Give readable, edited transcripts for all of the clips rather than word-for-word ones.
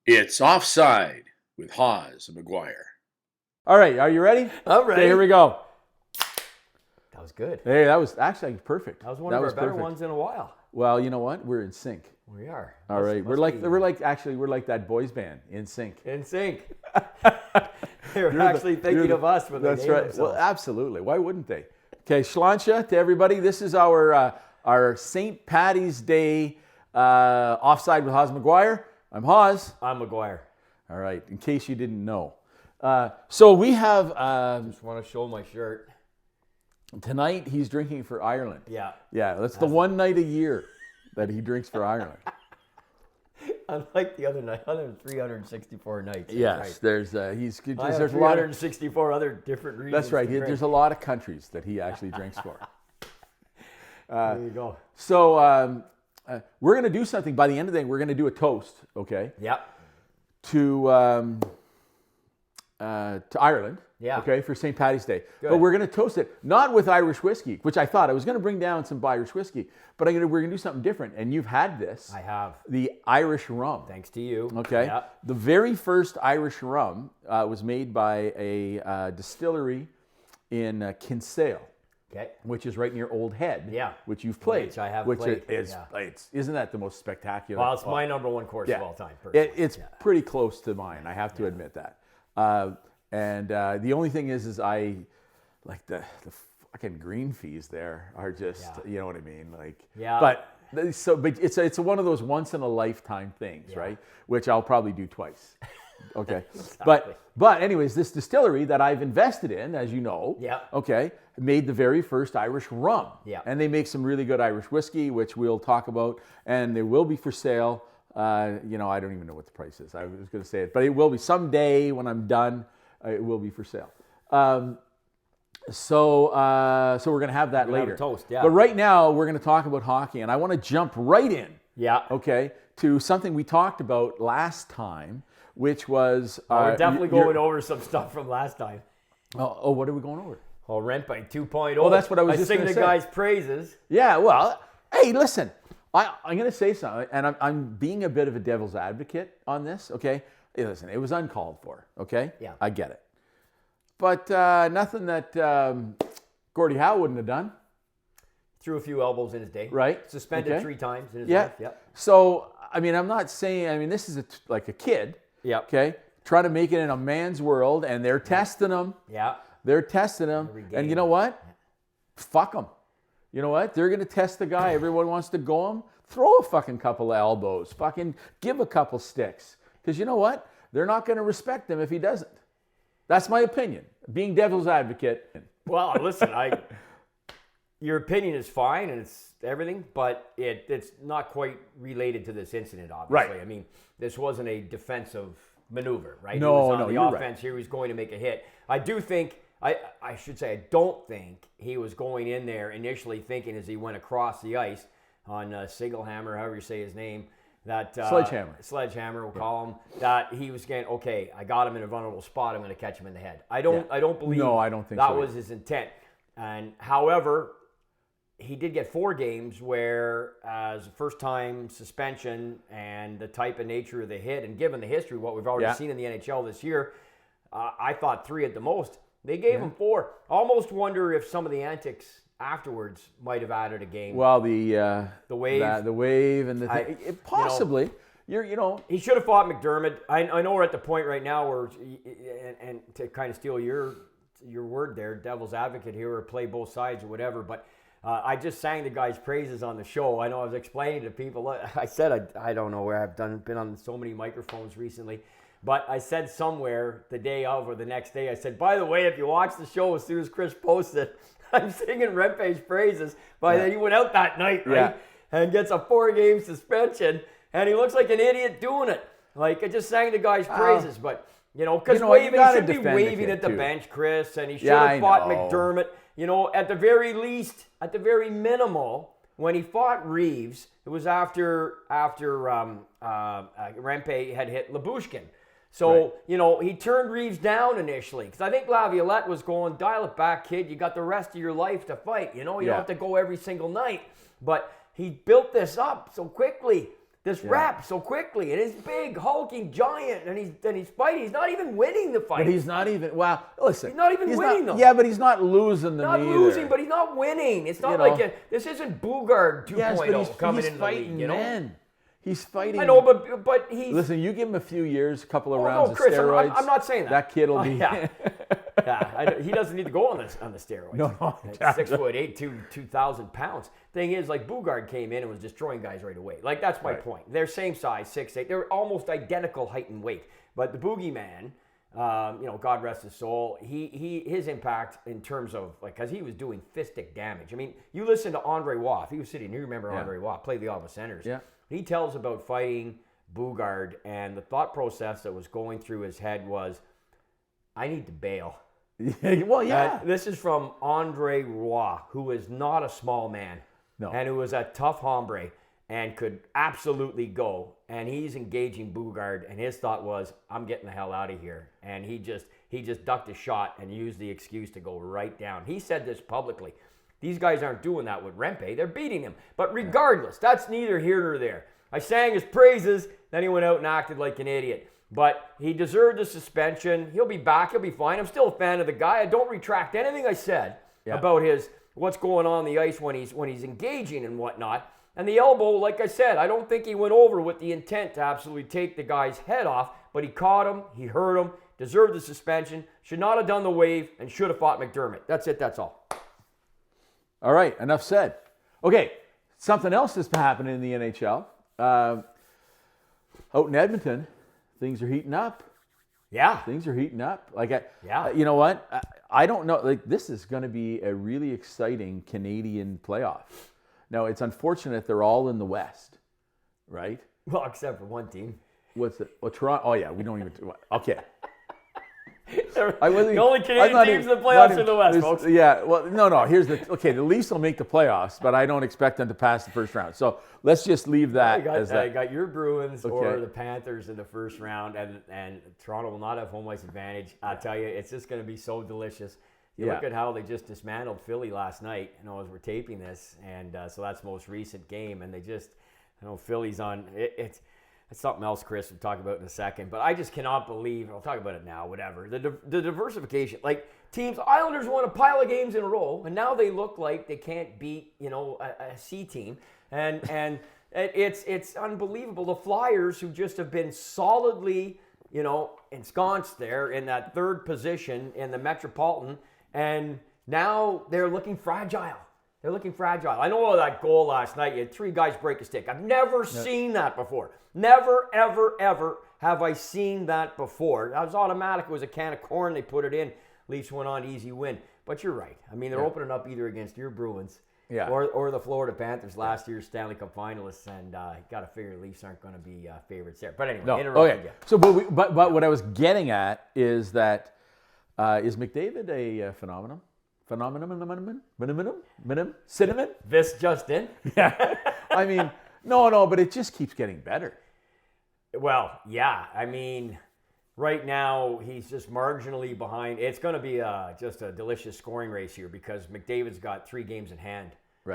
It's Offside with Hawes Maguire. All right, are you ready? I'm ready. Okay, here we go. That was good. Hey, that was actually perfect. That was one of our better ones in a while. Well, you know what? We're in sync. We are. All right, we're like that boys band, in sync. In sync. They're actually thinking of us when they name themselves. Well, absolutely. Why wouldn't they? Okay, Shlancha to everybody. This is our St. Paddy's Day Offside with Hawes Maguire. I'm Hawes. I'm Maguire. All right, in case you didn't know. So we have... just want to show my shirt. Tonight, he's drinking for Ireland. Yeah. Yeah, that's the one night a year that he drinks for Ireland. Unlike the other night, other 364 nights. Yes, right. there's there's 364 other different reasons. That's right. There's a lot of countries that he actually drinks for. There you go. So we're going to do something. By the end of the day, we're going to do a toast, okay? Yep. To Ireland. Yeah. Okay, for St. Paddy's Day. Good. But we're going to toast it, not with Irish whiskey, which I thought I was going to bring down some Irish whiskey, but we're going to do something different. And you've had this. I have. The Irish rum. Thanks to you. Okay. Yeah. The very first Irish rum was made by a distillery in Kinsale. Okay. Which is right near Old Head. Yeah. Which you've played. Which I have which played. Isn't that the most spectacular? Well, it's my number one course of all time. Personally. It's pretty close to mine. I have to admit that. And the only thing is I like the fucking green fees there are just, you know what I mean? Like, yeah. But it's one of those once in a lifetime things, right? Which I'll probably do twice. Okay. Exactly. But anyways, this distillery that I've invested in, as you know, okay, made the very first Irish rum. Yeah. And they make some really good Irish whiskey, which we'll talk about, and they will be for sale. I don't even know what the price is. I was going to say it, but it will be someday when I'm done. It will be for sale. So we're going to have that later. Have a toast, yeah. But right now we're going to talk about hockey, and I want to jump right in. Yeah. Okay. To something we talked about last time, which was we're definitely going over some stuff from last time. Oh, what are we going over? Oh, Rent by 2.0. Oh, that's what I was just going to say. I sing the guy's praises. Yeah. Well, hey, listen. I'm going to say something, and I'm being a bit of a devil's advocate on this, okay? Hey, listen, it was uncalled for, okay? Yeah. I get it. But nothing that Gordie Howe wouldn't have done. Threw a few elbows in his day. Right. Suspended 3 times in his life. Yep. So, I'm not saying, this is like a kid, okay, trying to make it in a man's world, and they're testing him. Yeah. They're testing him. And you know what? Fuck them. You know what? They're going to test the guy. Everyone wants to go him. Throw a fucking couple of elbows. Fucking give a couple sticks. Because you know what? They're not going to respect him if he doesn't. That's my opinion. Being devil's advocate. Well, listen, your opinion is fine and it's everything, but it's not quite related to this incident, obviously. Right. This wasn't a defensive maneuver, right? No, he was on the you're offense right. here. He was going to make a hit. I do think, I don't think he was going in there initially thinking as he went across the ice on Sigelhammer, however you say his name, that Sledgehammer, we'll call him, that he was getting, okay, I got him in a vulnerable spot, I'm going to catch him in the head. I don't believe I don't think that so was his intent. And however, he did get 4 games where, as a first-time suspension and the type and nature of the hit, and given the history, what we've already seen in the NHL this year, I thought 3 at the most. They gave him 4. Almost wonder if some of the antics afterwards might have added a game. Well, the wave, and the thing. Possibly. He should have fought McDermott. I know we're at the point right now where, and to kind of steal your word there, devil's advocate here, or play both sides or whatever, but I just sang the guy's praises on the show. I know I was explaining to people. I said I don't know where I've been on so many microphones recently, but I said somewhere the day of or the next day, I said, by the way, if you watch the show as soon as Chris posted, I'm singing Rempe's praises. Then he went out that night, right? And gets a 4-game suspension, and he looks like an idiot doing it. Like, I just sang the guy's praises, but, because he should be waving at the bench, Chris, and he should have fought McDermott. At the very least, at the very minimal, when he fought Reeves, it was after Rempe had hit Lyubushkin. So, he turned Reeves down initially because I think Laviolette was going, dial it back, kid. You got the rest of your life to fight. You don't have to go every single night. But he built this up so quickly, this rep so quickly, and he's big, hulking giant, and he's fighting. He's not even winning the fight. But he's not even, listen. He's not even winning them. Yeah, but he's not losing them either. Not losing, but he's not winning. It's not this isn't Bugard 2.0 coming in the league, men. He's fighting. I know, but he's... Listen, you give him a few years, a couple of rounds Chris, of steroids. I'm not saying that. That kid will be... He doesn't need to go on the steroids. No. 6'8", 2,000 pounds. Thing is, Bugard came in and was destroying guys right away. That's my point. They're same size, 6'8". They're almost identical height and weight. But the Boogeyman, God rest his soul, his impact in terms of, because he was doing fistic damage. I mean, you listen to Andre Waugh. You were sitting here, you remember Andre Waugh, played the Ottawa Senators. Yeah. He tells about fighting Bugard, and the thought process that was going through his head was, I need to bail. This is from Andre Roy, who is not a small man, and who was a tough hombre and could absolutely go. And he's engaging Bugard, and his thought was, I'm getting the hell out of here. And he just ducked a shot and used the excuse to go right down. He said this publicly. These guys aren't doing that with Rempe. They're beating him. But regardless, that's neither here nor there. I sang his praises, then he went out and acted like an idiot. But he deserved the suspension. He'll be back. He'll be fine. I'm still a fan of the guy. I don't retract anything I said about what's going on the ice when he's engaging and whatnot. And the elbow, like I said, I don't think he went over with the intent to absolutely take the guy's head off. But he caught him. He hurt him. Deserved the suspension. Should not have done the wave and should have fought McDermott. That's it. That's all. All right, enough said. Okay, something else that's happening in the NHL. Out in Edmonton, things are heating up. Yeah. Things are heating up. You know what? I don't know. This is going to be a really exciting Canadian playoff. Now, it's unfortunate they're all in the West, right? Well, except for one team. What's it? Well, Toronto. Oh, yeah, we don't even... Okay. The only Canadian teams in the playoffs are the West, folks. Yeah, well, no. Here's the Leafs will make the playoffs, but I don't expect them to pass the first round. So let's just leave that as that. I got your Bruins or the Panthers in the first round, and Toronto will not have home ice advantage. I tell you, it's just going to be so delicious. Look at how they just dismantled Philly last night. As we're taping this, and so that's the most recent game, and they just, Philly's on it's. That's something else, Chris, we'll talk about in a second. But I just cannot believe, I'll talk about it now, whatever. The diversification. Teams, Islanders won a pile of games in a row, and now they look like they can't beat, a C team. And it's unbelievable. The Flyers, who just have been solidly, ensconced there in that third position in the Metropolitan, and now they're looking fragile. They're looking fragile. I know that goal last night, you had 3 guys break a stick. I've never seen that before. Never, ever, ever have I seen that before. That was automatic. It was a can of corn. They put it in. Leafs went on, easy win. But you're right. I mean, they're opening up either against your Bruins or the Florida Panthers, last year's Stanley Cup finalists. And got to figure the Leafs aren't going to be favorites there. But anyway, interrupt again. So, but what I was getting at is that is McDavid a phenomenon? Cinnamon? This just in? Yeah. I mean, no, but it just keeps getting better. Well, yeah. I mean, right now he's just marginally behind. It's going to be just a delicious scoring race here because McDavid's got 3 games in hand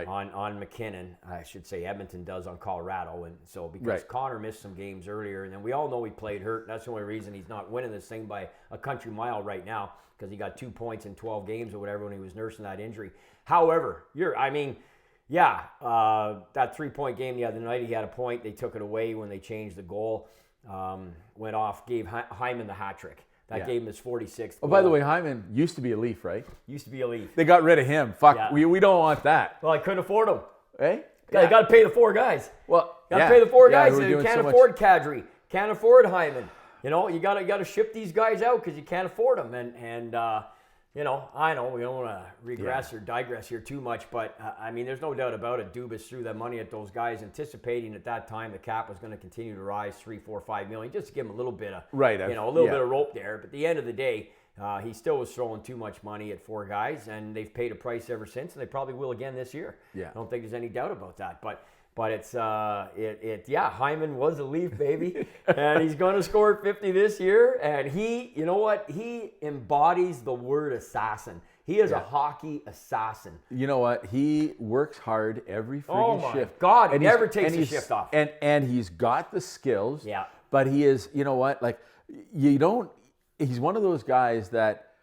on McKinnon. I should say Edmonton does on Colorado. And so because Connor missed some games earlier, and then we all know he played hurt. That's the only reason he's not winning this thing by a country mile right now, because he got 2 points in 12 games or whatever when he was nursing that injury. However, that 3-point game the other night, he had a point. They took it away when they changed the goal. Went off, gave Hyman the hat trick. That gave him his 46th goal. Oh, by the way, Hyman used to be a Leaf, right? Used to be a Leaf. They got rid of him. Fuck, we don't want that. Well, I couldn't afford him. Eh? They got to pay the 4 guys. Well, got to pay the 4 guys. You can't afford Kadri. Can't afford Hyman. You got to ship these guys out because you can't afford them. And I know we don't want to regress or digress here too much, but I mean, there's no doubt about it. Dubas threw that money at those guys, anticipating at that time the cap was going to continue to rise 3, 4, 5 million, just to give him a little bit of bit of rope there. But at the end of the day, he still was throwing too much money at 4 guys, and they've paid a price ever since, and they probably will again this year. Yeah. I don't think there's any doubt about that. But But it's Hyman was a Leaf, baby, and he's going to score 50 this year. And he, you know what? He embodies the word assassin. He is a hockey assassin. You know what? He works hard every freaking shift. God, he never takes a shift off. And he's got the skills. Yeah. But he is, you know what? Like, he's one of those guys that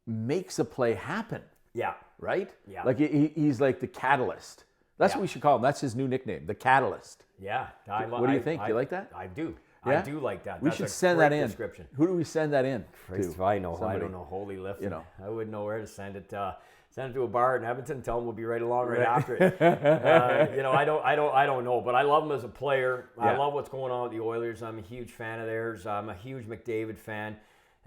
makes a play happen. Yeah. Right? Yeah. Like, he's like the catalyst. That's what we should call him. That's his new nickname, the Catalyst. Yeah. What do you think? You like that? I do. Yeah? I do like that. We That's should a send great that in. description. Who do we send that in Christ, to? I know. Somebody. I don't know. Holy lift. You know. I wouldn't know where to send it. Send it to a bar in Edmonton. Tell them we'll be right along right after it. You know, I don't know, but I love him as a player. I love what's going on with the Oilers. I'm a huge fan of theirs. I'm a huge McDavid fan.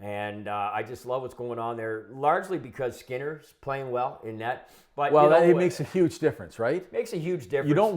And I just love what's going on there, largely because Skinner's playing well in net. But it makes a huge difference, right? Makes a huge difference. You don't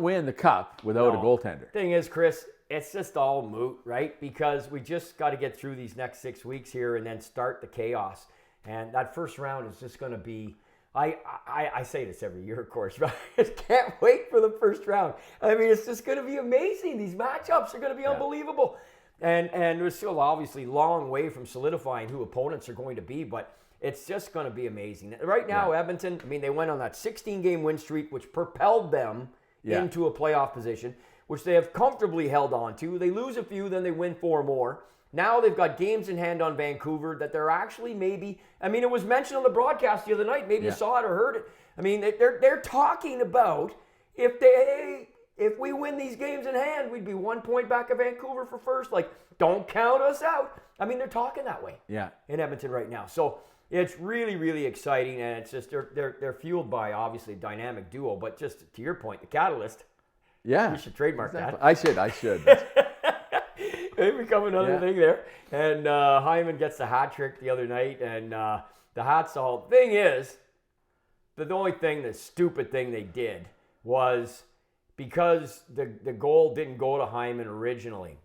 win the cup without a goaltender. Thing is, Chris, it's just all moot, right? Because we just got to get through these next 6 weeks here and then start the chaos. And that first round is just going to be. I say this every year, of course, but I just can't wait for the first round. I mean, it's just going to be amazing. These matchups are going to be unbelievable. And we're still obviously a long way from solidifying who opponents are going to be, but it's just going to be amazing. Right now, Edmonton, I mean, they went on that 16-game win streak, which propelled them into a playoff position, which they have comfortably held on to. They lose a few, then they win 4 more. Now they've got games in hand on Vancouver that they're actually maybe, I mean, it was mentioned on the broadcast the other night. Maybe you saw it or heard it. I mean, they're talking about if we win these games in hand, we'd be 1 point back of Vancouver for first. Like, don't count us out. I mean, they're talking that way in Edmonton right now. So it's really, really exciting, and it's just they're fueled by, obviously, a dynamic duo. But just to your point, the catalyst, you should trademark that. I should. It become another thing there. And Hyman gets the hat trick the other night, and the hat's all. Thing is, the stupid thing they did was, because the goal didn't go to Hyman originally,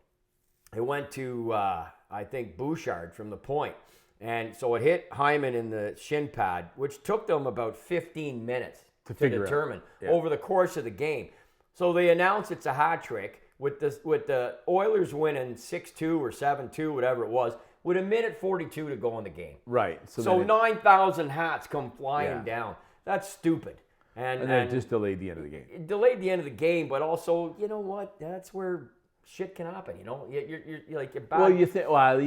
it went to, I think, Bouchard from the point. And so it hit Hyman in the shin pad, which took them about 15 minutes to determine over the course of the game. So they announced it's a hat trick with the Oilers winning 6-2 or 7-2, whatever it was, with 1:42 to go in the game. Right. So 9,000 hats come flying down. That's stupid. And then it just delayed the end of the game. It delayed the end of the game, but also, you know what? That's where shit can happen. You know, you're like, you're bad.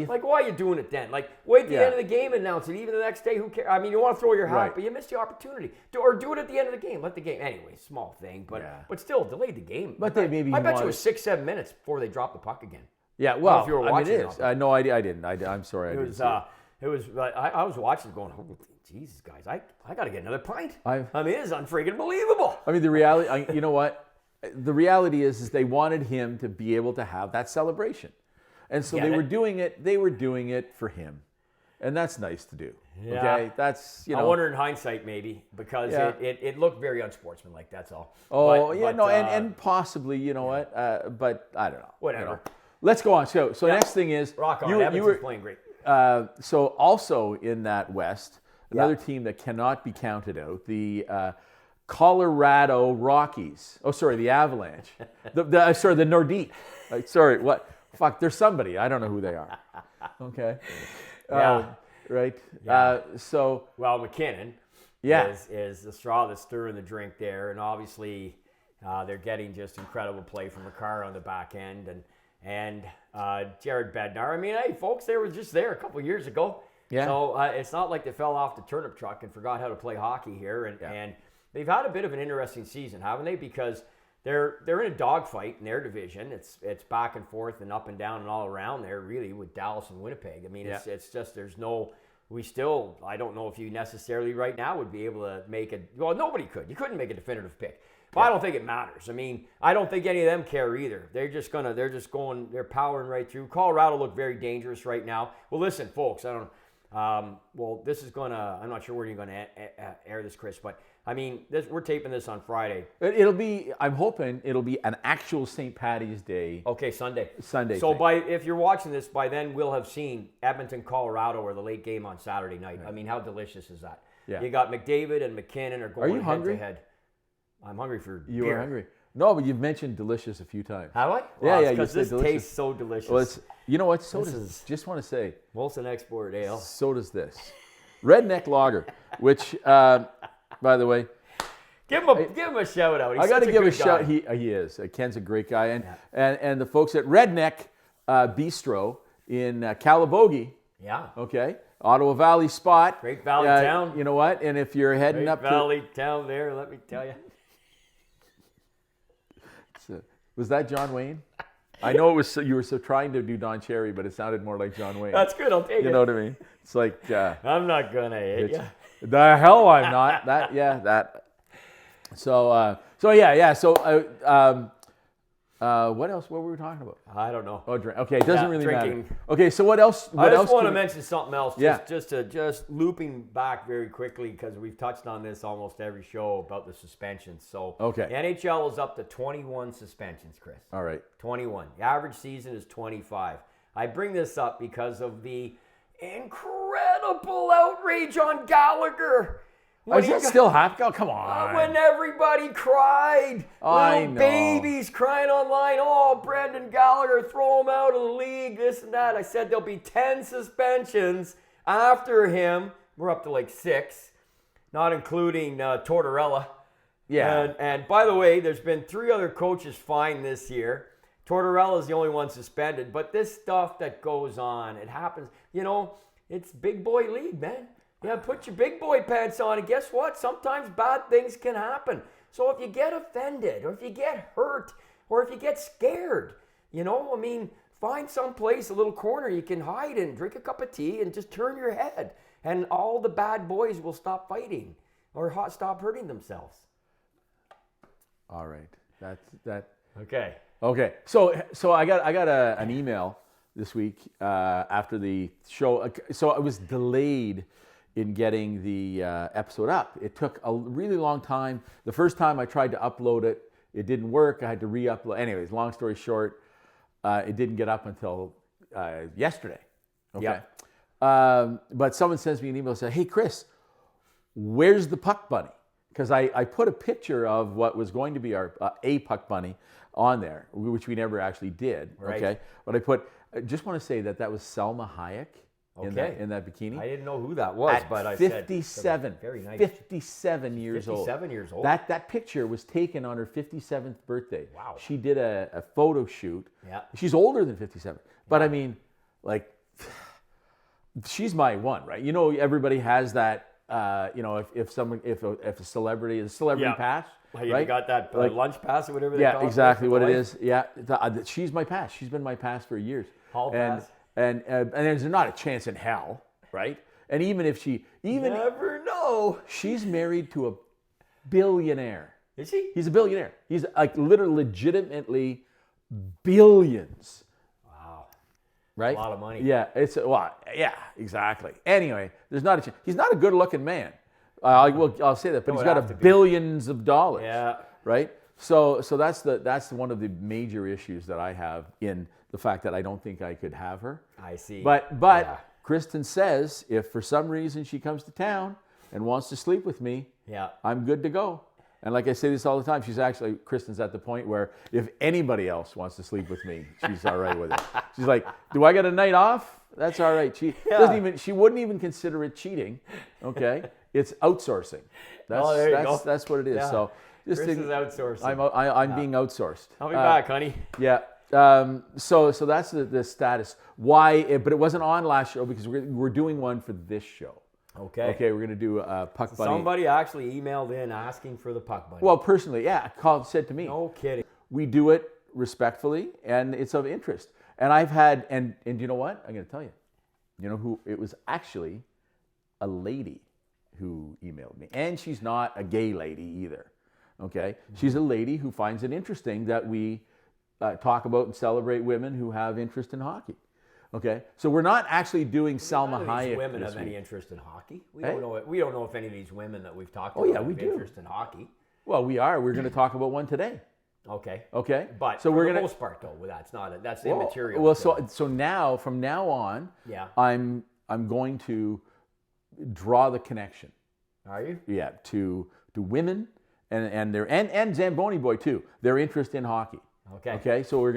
Like, why are you doing it then? Like, wait till the end of the game and announce it. Even the next day, who cares? I mean, you want to throw your hat, but you missed the opportunity. Or do it at the end of the game. Let the game. Anyway, small thing, but still, delayed the game. But they maybe. I bet you it was 6-7 minutes before they dropped the puck again. Yeah, well, if you were watching it is. No, I didn't. I'm sorry. It was. I was watching, going, oh, Jesus, guys, I got to get another pint. I mean, it's unfreaking believable. I mean, the reality. You know what? The reality is they wanted him to be able to have that celebration, and so they were doing it. They were doing it for him, and that's nice to do. Yeah. Okay, that's I wonder in hindsight maybe because it looked very unsportsmanlike. That's all. Oh, and possibly, you know what? But I don't know. Whatever. You know. Let's go on. So next thing is rock on. You were playing great. So also in that West, another team that cannot be counted out, the Colorado Rockies. Oh, sorry, the Avalanche. the Nordique. Sorry, what? Fuck, there's somebody. I don't know who they are. Okay. Right. Yeah. Well, McKinnon is the straw that's stirring the drink there, and obviously they're getting just incredible play from Makar on the back end, and Jared Bednar. I mean, hey, folks, they were just there a couple years ago. Yeah. So it's not like they fell off the turnip truck and forgot how to play hockey here, and they've had a bit of an interesting season, haven't they? Because they're in a dogfight in their division. It's back and forth and up and down and all around there, really, with Dallas and Winnipeg. I mean, it's just there's no. I don't know if you necessarily right now would be able to make it. Well, nobody could. You couldn't make a definitive pick. But I don't think it matters. I mean, I don't think any of them care either. They're powering right through. Colorado look very dangerous right now. Well, listen, folks, I don't I'm not sure where you're going to air this, Chris, but I mean, we're taping this on Friday. I'm hoping it'll be an actual St. Paddy's Day. Okay, Sunday. So if you're watching this, by then we'll have seen Edmonton, Colorado, or the late game on Saturday night. Right. I mean, how delicious is that? Yeah. You got McDavid and McKinnon are going head to head. I'm hungry for You beer. are hungry. No, but you've mentioned delicious a few times. Have I? Yeah, yeah. Because this tastes so delicious. Well, you know what? So This does. is- Just want to say. Molson Export Ale. So does this. Redneck Lager, which, by the way, Give him a shout out. He's I got to such give a good shout. guy. He is. Ken's a great guy, and the folks at Redneck Bistro in Calabogie. Yeah. Okay, Ottawa Valley spot. Great Valley town. You know what? And if you're heading Great up Valley town there, let me tell you. was that John Wayne? I know it was. You were so trying to do Don Cherry, but it sounded more like John Wayne. That's good. I'll take it. You know what I mean? It's like I'm not gonna hit you. the hell I'm not. That. So yeah. So what else? What were we talking about? I don't know. Oh, drink. Okay, it doesn't really drinking. matter. Okay, so what else? I just want to mention something else. Yeah. Just looping back very quickly because we've touched on this almost every show about the suspensions. So Okay. the NHL is up to 21 suspensions, Chris. All right. 21. The average season is 25. I bring this up because of the incredible outrage on Gallagher. Is that still happening? Oh, come on. When everybody cried, I little know. babies crying online, oh, Brendan Gallagher, throw him out of the league, this and that. I said there'll be 10 suspensions after him. We're up to like 6, not including Tortorella. Yeah. And by the way, there's been 3 other coaches fined this year. Tortorella's the only one suspended. But this stuff that goes on, it happens. You know, it's big boy league, man. Yeah, put your big boy pants on, and guess what? Sometimes bad things can happen. So if you get offended, or if you get hurt, or if you get scared, find some place, a little corner you can hide in, drink a cup of tea, and just turn your head. And all the bad boys will stop fighting, or stop hurting themselves. All right. That. Okay. Okay. So I got an email this week after the show. So I was delayed in getting the episode up. It took a really long time. The first time I tried to upload it, it didn't work. I had to re-upload. Anyways, long story short, it didn't get up until yesterday. Okay. Yeah. But someone sends me an email and says, hey, Chris, where's the puck bunny? Because I put a picture of what was going to be our a puck bunny on there, which we never actually did. Right. Okay. But I just want to say that was Selma Hayek. Okay. In that bikini. I didn't know who that was, but I 57, said very nice. 57 years old. 57 years old. That picture was taken on her 57th birthday. Wow. She did a photo shoot. Yeah. She's older than 57. But I mean, like, she's my one, right? You know, everybody has that, if a celebrity is a celebrity pass. Well, you right? got that lunch pass or whatever they call it. Yeah, exactly what it is. Yeah. She's my pass. She's been my pass for years. Hall pass. And there's not a chance in hell, right? And even if never know. She's married to a billionaire. Is he? He's a billionaire. He's like literally legitimately billions. Wow. Right? A lot of money. Yeah, yeah, exactly. Anyway, there's not a chance. He's not a good-looking man. I'll say that, but he's got billions of dollars. Yeah. Right? So that's one of the major issues that I have in the fact that I don't think I could have her. I see. But yeah. Kristen says if for some reason she comes to town and wants to sleep with me, I'm good to go. And like I say this all the time, Kristen's at the point where if anybody else wants to sleep with me, she's all right with it. She's like, do I get a night off? That's all right. She wouldn't even consider it cheating. Okay. It's outsourcing. That's what it is. Yeah. So Chris is outsourcing. I'm being outsourced. I'll be back, honey. Yeah. So that's the status. Why? But it wasn't on last show because we're doing one for this show. Okay. Okay, we're going to do a puck bunny. Somebody actually emailed in asking for the puck bunny. Well, personally, said to me. No kidding. We do it respectfully, and it's of interest. And I've had, and you know what? I'm going to tell you. You know who? It was actually a lady who emailed me. And she's not a gay lady either. Okay? She's a lady who finds it interesting that we talk about and celebrate women who have interest in hockey. Okay, so we're not actually doing Selma Hayek. These women have any interest in hockey? We don't know. We don't know if any of these women that we've talked about have interest in hockey. Well, we are. We're going to talk about one today. Okay. Okay. But so for the most part, though, that's immaterial. Well, so now from now on, I'm going to draw the connection. Are you? Yeah, to women and Zamboni boy too. Their interest in hockey. Okay. So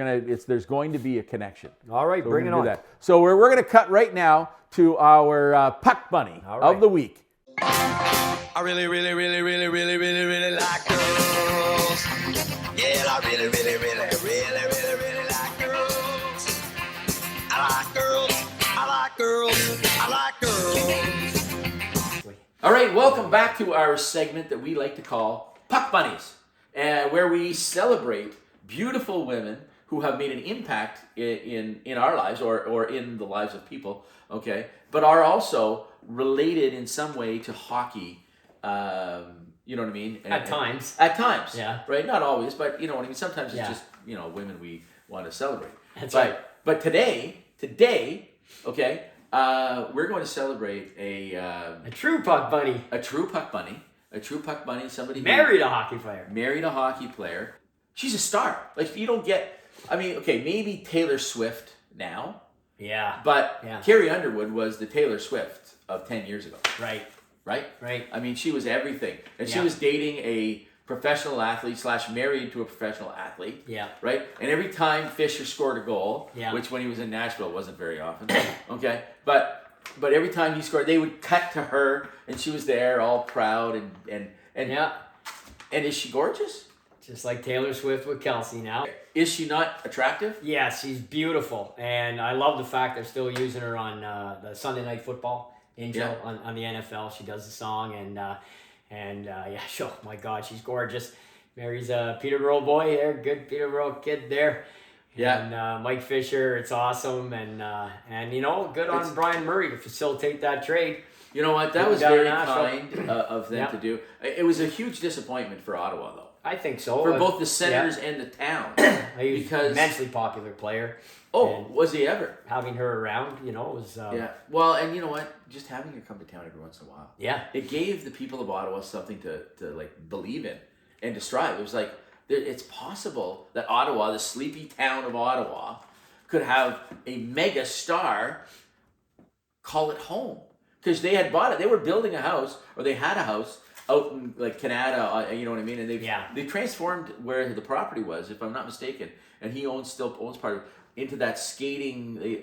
there's going to be a connection. All right, so bring it on. That. So we're going to cut right now to our puck bunny of the week. I really, really, really, really, really, really, really like girls. Yeah, I really, really, really, really, really, really like girls. I like girls. I like girls. I like girls. All right, welcome back to our segment that we like to call Puck Bunnies, where we celebrate beautiful women who have made an impact in our lives or in the lives of people, okay, but are also related in some way to hockey. You know what I mean? At times. At times. Yeah. Right? Not always, but you know what I mean? Sometimes it's Yeah. just, women we want to celebrate. That's right. But today, okay, we're going to celebrate a true puck bunny. A true puck bunny, somebody Married a hockey player. Married a hockey player. She's a star. Like, you don't get, okay, maybe Taylor Swift now. Yeah. But Carrie Underwood was the Taylor Swift of 10 years ago. Right. Right? I mean, she was everything. And she was dating a professional athlete / married to a professional athlete. Yeah. Right? And every time Fisher scored a goal, Yeah. which when he was in Nashville wasn't very often, okay? But every time he scored, they would cut to her, and she was there all proud and Yeah. And is she gorgeous? Just like Taylor Swift with Kelsey now. Is she not attractive? Yeah, she's beautiful. And I love the fact they're still using her on the Sunday Night Football intro on the NFL. She does the song oh my God, she's gorgeous. Marries a Peterborough boy there, good Peterborough kid there. Yeah. And Mike Fisher, it's awesome. And good on Brian Murray to facilitate that trade. You know what? That was Down very in kind of them to do. It was a huge disappointment for Ottawa, though. I think so. For both the Senators and the town. He was an immensely popular player. Oh, was he ever? Having her around, was... yeah. Well, and you know what? Just having her come to town every once in a while. Yeah. It gave the people of Ottawa something to like believe in and to strive. It was like, it's possible that Ottawa, the sleepy town of Ottawa, could have a mega star call it home. Because they had bought it. They were building a house, or they had a house out in like Canada, you know what I mean? And they transformed where the property was, if I'm not mistaken, and he still owns part of it, into that skating,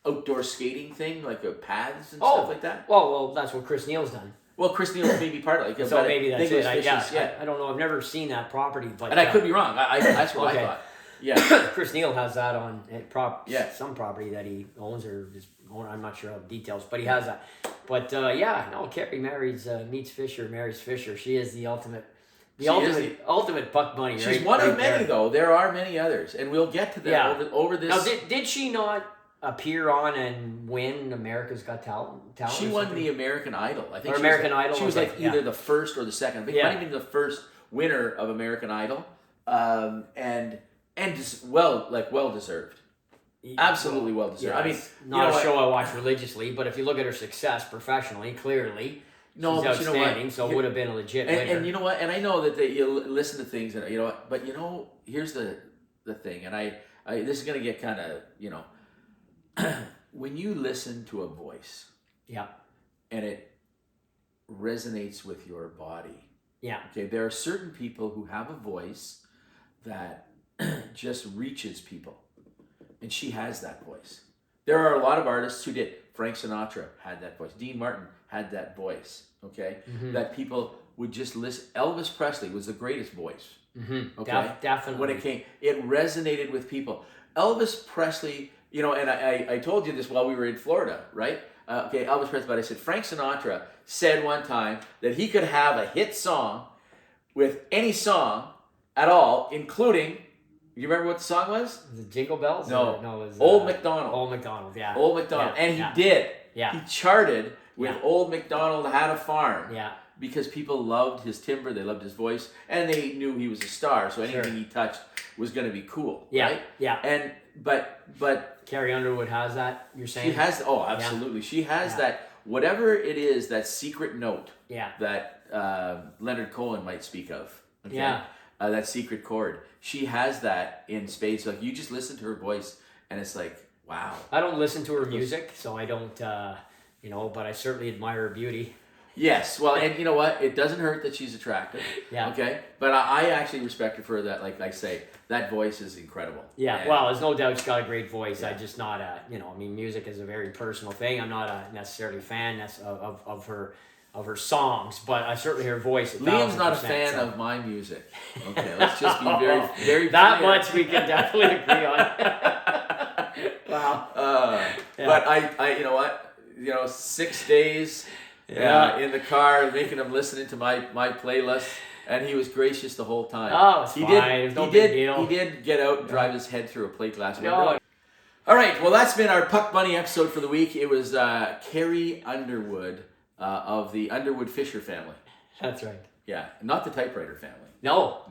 outdoor skating thing, like paths and stuff like that. Well, that's what Chris Neal's done. Well, Chris Neal's maybe part of it. So maybe that's it. I I don't know. I've never seen that property, but I could be wrong. That's what I thought. Yeah. Chris Neal has that on some property that he owns or just I'm not sure of the details, but he has that. But Carrie meets Fisher, marries Fisher. She is the ultimate puck bunny. She's one of many, though. There are many others, and we'll get to them over this. Now, did she not appear on and win America's Got Talent? She won the American Idol. I think. Or American Idol. She was either the first or the second. I think might have been the first winner of American Idol, and well deserved. Absolutely well deserved. Yeah, I mean, not a show I watch religiously, but if you look at her success professionally, clearly, she's outstanding. So it would have been a legit winner. And you know what? And I know that you listen to things, and you know what? But here's the thing, and I this is gonna get kind of when you listen to a voice, and it resonates with your body. Yeah. Okay. There are certain people who have a voice that just reaches people. And she has that voice. There are a lot of artists who did. Frank Sinatra had that voice. Dean Martin had that voice, okay? Mm-hmm. That people would just listen. Elvis Presley was the greatest voice, okay? Definitely. When it resonated with people. Elvis Presley, and I told you this while we were in Florida, right? Elvis Presley, but I said Frank Sinatra said one time that he could have a hit song with any song at all, including... You remember what the song was? Was it Jingle Bells? No. It was Old MacDonald. Old MacDonald, yeah. Old MacDonald. Yeah, and he did. Yeah. He charted with Old MacDonald Had a Farm. Yeah. Because people loved his timbre, they loved his voice, and they knew he was a star, so anything he touched was going to be cool, right? Yeah. And but Carrie Underwood has that, you're saying? She has, absolutely. Yeah. She has that, whatever it is, that secret note that Leonard Cohen might speak of. Okay? Yeah. That secret chord. She has that in spades. Like, you just listen to her voice, and it's like, wow. I don't listen to her music, so I don't, but I certainly admire her beauty. Yes, well, and you know what? It doesn't hurt that she's attractive. Yeah. Okay, but I actually respect her for that. Like I say, that voice is incredible. Yeah, And, well, there's no doubt she's got a great voice. I'm just not a, I mean, music is a very personal thing. I'm not a necessarily fan of her songs, but I certainly her voice. Liam's not a fan of my music. Okay, let's just be very, very that clear. much we can definitely agree on. Wow. But I, you know what? 6 days in the car, making him listening to my playlist, and he was gracious the whole time. Oh, it's fine. It was no big deal. He did get out and drive his head through a plate glass window. No. All right, well, that's been our Puck Bunny episode for the week. It was Carrie Underwood of the Underwood Fisher family. That's right. Yeah, not the typewriter family. No.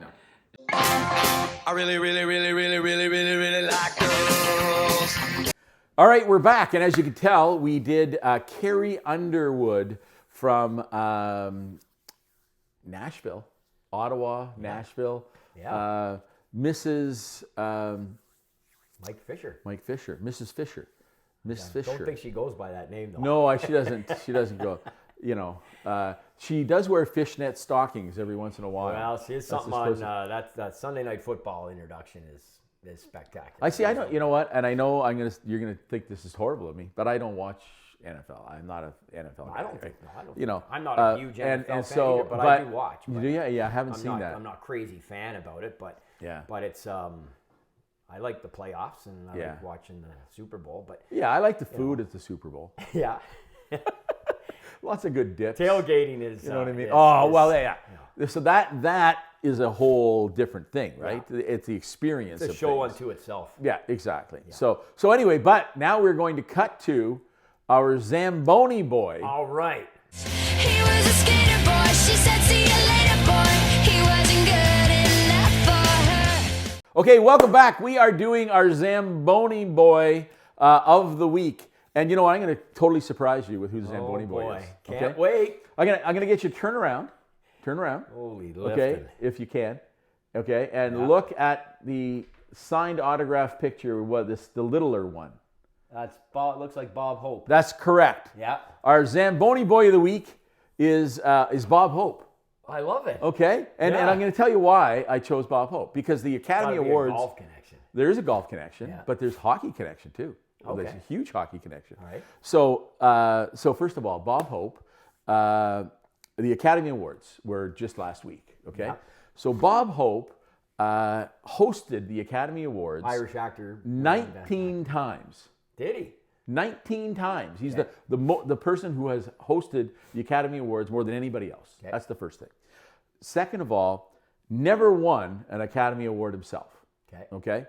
I really, really, really, really, really, really, really like girls. All right, we're back, and as you can tell, we did Carrie Underwood from Nashville, Ottawa, Nashville. Yeah. Mrs. Mike Fisher. Mrs. Fisher. Miss I Fisher. don't think she goes by that name, though. No, she doesn't. She doesn't go. She does wear fishnet stockings every once in a while. Well, see, it's something on that Sunday Night Football introduction is spectacular. I see. I don't. You know what? And I know you're gonna think this is horrible of me, but I don't watch NFL. I'm not an NFL guy. I don't think. No, I don't. You know, I'm not a huge NFL fan so, either, but I do watch. You do? Yeah. I haven't seen that. I'm not a crazy fan about it, but yeah. But it's I like the playoffs and I like watching the Super Bowl. But yeah, I like the food at the Super Bowl. yeah. Lots of good dips. Tailgating is. You know what I mean? Yeah. So that is a whole different thing, right? Yeah. It's the experience. It's a show unto itself. Yeah, exactly. Yeah. So anyway, but now we're going to cut to our Zamboni boy. All right. He was a skater boy. She said, "See you later, boy." He wasn't good enough for her. Okay, welcome back. We are doing our Zamboni boy of the week. And you know what? I'm going to totally surprise you with who the Zamboni boy is. Can't wait. I'm gonna get you to turn around. Holy lifting. Okay, if you can. Okay, and look at the signed autograph picture. The littler one. That's Bob. Looks like Bob Hope. That's correct. Yeah. Our Zamboni boy of the week is Bob Hope. I love it. Okay, and I'm going to tell you why I chose Bob Hope, because the Academy Awards. A golf connection. There is a golf connection, but there's hockey connection too. Okay. There's a huge hockey connection. All right. So first of all, Bob Hope, the Academy Awards were just last week. Okay. Yeah. So Bob Hope hosted the Academy Awards. Irish actor. 19 times. Did he? 19 times. He's the person who has hosted the Academy Awards more than anybody else. Okay. That's the first thing. Second of all, never won an Academy Award himself. Okay.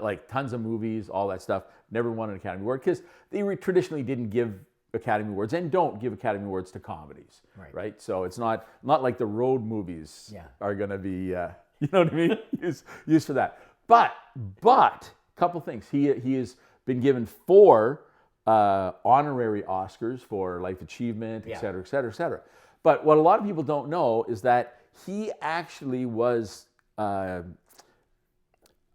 Like tons of movies, all that stuff. Never won an Academy Award because they traditionally didn't give Academy Awards and don't give Academy Awards to comedies. Right. So it's not like the road movies are going to be, you know what I mean, used for that. But couple things. He has been given 4 honorary Oscars for life achievement, et cetera, et cetera, et cetera. But what a lot of people don't know is that he actually was, I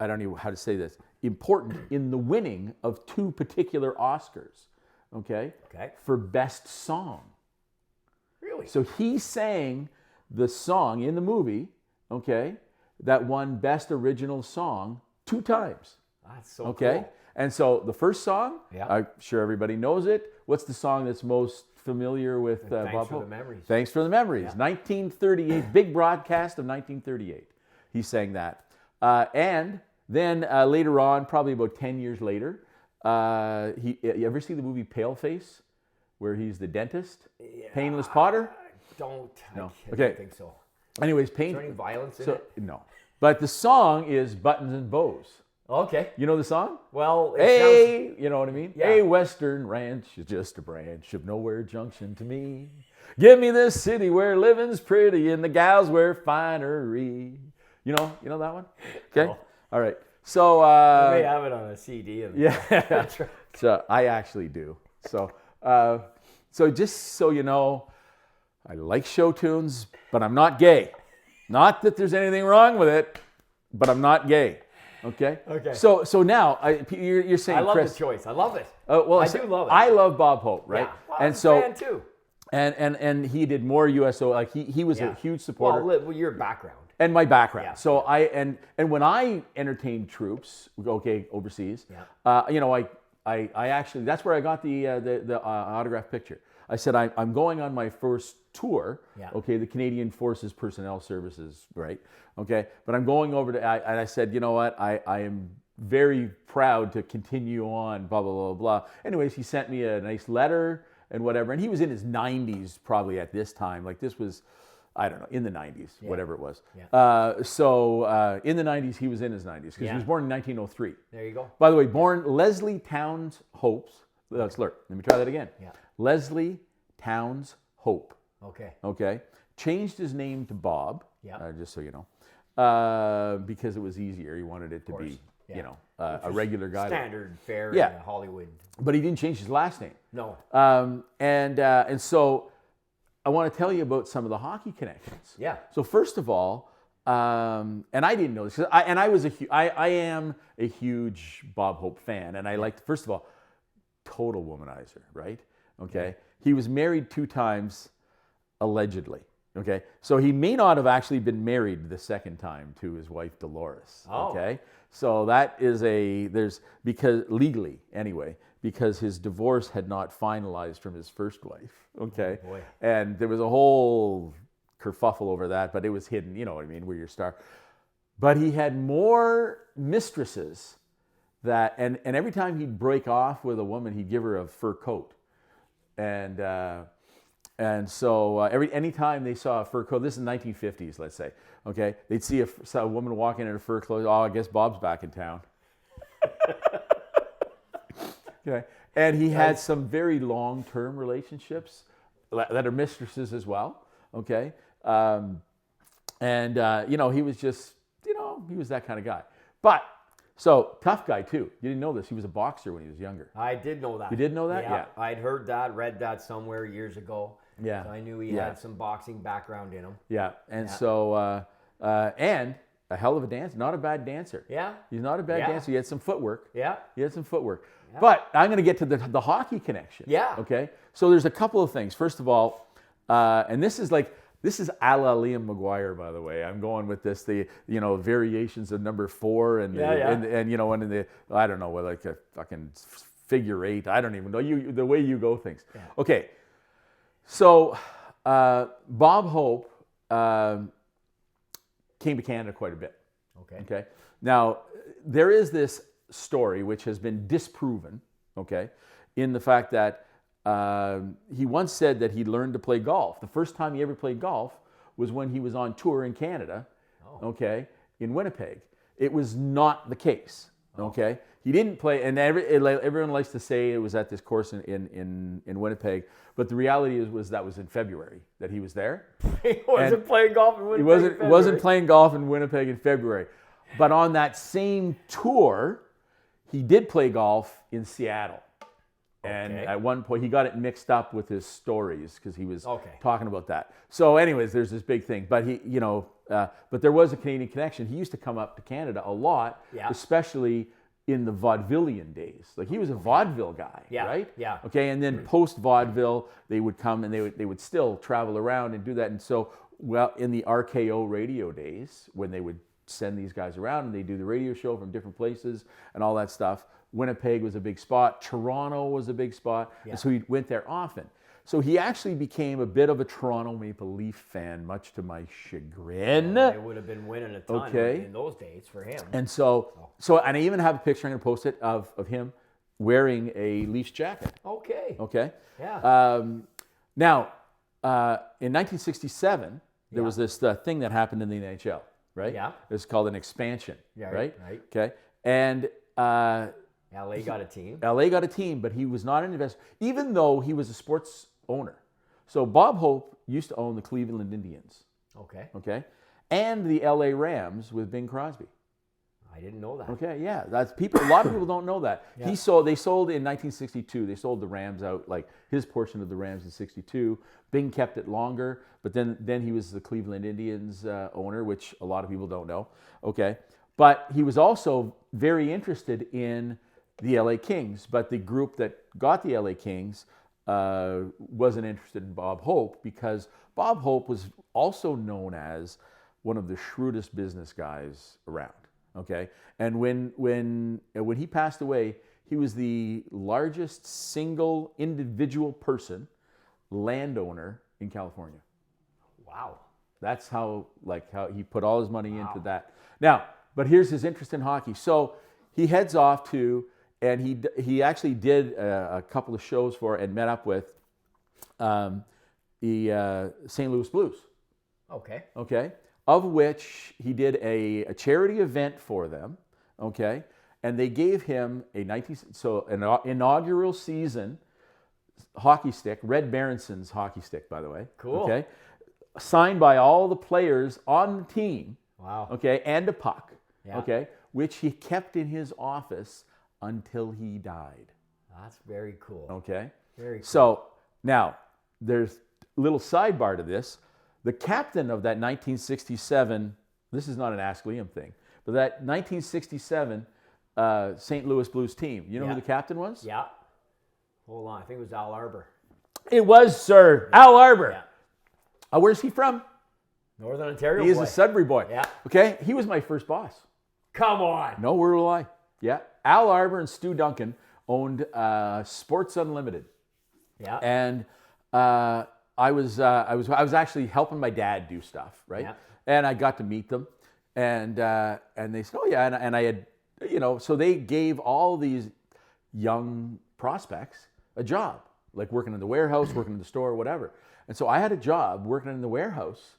don't know how to say this, important in the winning of 2 particular Oscars, okay? For Best Song. Really? So he sang the song in the movie, okay, that won Best Original Song 2 times. That's so cool. And so the first song, I'm sure everybody knows it. What's the song that's most familiar with Bob Hope? Thanks for the Memories. Thanks for the Memories. 1938, big broadcast of 1938. He sang that. And then later on, probably about 10 years later, you ever see the movie Paleface, where he's the dentist? Painless Potter? Don't. No. I don't think so. Anyways, Is there any violence in it? No. But the song is Buttons and Bows. Okay. You know the song? Well, Hey, you know what I mean? Yeah. Hey, Western Ranch is just a branch of Nowhere Junction to me. Give me this city where living's pretty and the gals wear finery. You know that one? Okay. No. All right. So I may have it on a CD. yeah. So I actually do. So just so you know, I like show tunes, but I'm not gay. Not that there's anything wrong with it, but I'm not gay. Okay. So now you're saying, I love Chris, the choice. I love it. well, I do love it. I love Bob Hope, right? Yeah. Well, and I'm so a fan too. And he did more USO. Like he was a huge supporter. Well, your background. And my background. Yeah. So and when I entertained troops, overseas, I actually, that's where I got the autograph picture. I said, I'm going on my first tour, the Canadian Forces Personnel Services, right? Okay, but I'm going over to, and I said, you know what, I am very proud to continue on, blah, blah, blah, blah. Anyways, he sent me a nice letter and whatever, and he was in his 90s probably at this time. Like this was, I don't know, in the 90s, whatever it was. Yeah. So in the 90s, he was in his 90s because he was born in 1903. There you go. By the way, born Leslie Towns Hope. Let me try that again. Yeah. Leslie Towns Hope. Okay. Okay. Changed his name to Bob. Yeah. Just so you know, because it was easier. He wanted it to be, a regular guy. Standard fare Yeah. in Hollywood. But he didn't change his last name. No. And so I want to tell you about some of the hockey connections. Yeah. So first of all, and I didn't know this, I am a huge Bob Hope fan, and I liked, first of all, total womanizer, right? Okay. He was married 2 times, allegedly. Okay. So he may not have actually been married the second time to his wife Dolores. Oh. Okay. So that is because legally anyway, because his divorce had not finalized from his first wife. Okay. Oh, boy. And there was a whole kerfuffle over that, but it was hidden, you know what I mean, where you're star. But he had more mistresses and every time he'd break off with a woman, he'd give her a fur coat. And so anytime they saw a fur coat, this is the 1950s, let's say, okay, they'd see a woman walking in a fur coat. Oh, I guess Bob's back in town. Okay, and he had some very long-term relationships that are mistresses as well. Okay, he was just, he was that kind of guy. But so tough guy too. You didn't know this. He was a boxer when he was younger. I did know that. You did know that? Yeah. I'd heard that, read that somewhere years ago. Yeah. So I knew he had some boxing background in him. Yeah. And so, and a hell of a dancer, not a bad dancer. Yeah. He's not a bad dancer. He had some footwork. Yeah. He had some footwork. Yeah. But I'm going to get to the hockey connection. Yeah. Okay. So there's a couple of things. First of all, and this is a la Liam Maguire, by the way. I'm going with this, variations of number 4 and I don't know, like a fucking figure 8. I don't even know the way you go things. Yeah. Okay. So Bob Hope came to Canada quite a bit. Okay. Now there is this story which has been disproven. Okay, in the fact that he once said that he learned to play golf. The first time he ever played golf was when he was on tour in Canada. Okay, in Winnipeg. It was not the case. Okay, he didn't play, and everyone likes to say it was at this course in Winnipeg, but the reality was that was in February that he was there. He wasn't playing golf in Winnipeg. He wasn't playing golf in Winnipeg in February, but on that same tour, he did play golf in Seattle. And at one point, he got it mixed up with his stories because he was talking about that. So, anyways, there's this big thing. But but there was a Canadian connection. He used to come up to Canada a lot, especially in the vaudevillian days. Like he was a vaudeville guy, right? Yeah. Okay, and then post vaudeville, they would come and they would still travel around and do that. And so, in the RKO radio days, when they would send these guys around and they do the radio show from different places and all that stuff. Winnipeg was a big spot. Toronto was a big spot. Yeah. So he went there often. So he actually became a bit of a Toronto Maple Leaf fan, much to my chagrin. They would have been winning a ton in those days for him. And so and I even have a picture, I'm going to post it, of him wearing a Leafs jacket. Okay. Yeah. Now, in 1967, there was this thing that happened in the NHL. Right? Yeah. It's called an expansion. Yeah, right? Okay. And LA got a team. LA got a team, but he was not an investor, even though he was a sports owner. So Bob Hope used to own the Cleveland Indians. Okay. And the LA Rams with Bing Crosby. I didn't know that. Okay, yeah. A lot of people don't know that. Yeah. They sold in 1962. They sold the Rams out, like his portion of the Rams in 62. Bing kept it longer, but then he was the Cleveland Indians owner, which a lot of people don't know. Okay. But he was also very interested in the LA Kings, but the group that got the LA Kings wasn't interested in Bob Hope because Bob Hope was also known as one of the shrewdest business guys around. Okay, and when he passed away, he was the largest single individual person landowner in California. Wow. That's how he put all his money into that. Now, but here's his interest in hockey. So he heads off to, and he actually did a couple of shows for and met up with the St. Louis Blues. Okay. Okay, of which he did a charity event for them. Okay, and they gave him an inaugural season hockey stick, Red Berenson's hockey stick, by the way. Cool. Okay, signed by all the players on the team. Wow. Okay, and a puck. Yeah. Okay, which he kept in his office until he died. That's very cool. Okay. Very cool. So now there's a little sidebar to this. The captain of that 1967, this is not an Ask Liam thing, but that 1967 St. Louis Blues team, you know who the captain was? Yeah. Hold on. I think it was Al Arbor. It was, sir. Al Arbor. Yeah. Where's he from? Northern Ontario He is boy. a Sudbury boy. Yeah. Okay. He was my first boss. Come on. No word of a lie. Yeah. Al Arbor and Stu Duncan owned Sports Unlimited. Yeah. And I was actually helping my dad do stuff, right? Yeah. And I got to meet them, and they said, "Oh yeah," and I had, so they gave all these young prospects a job, like working in the warehouse, working in the store, whatever. And so I had a job working in the warehouse,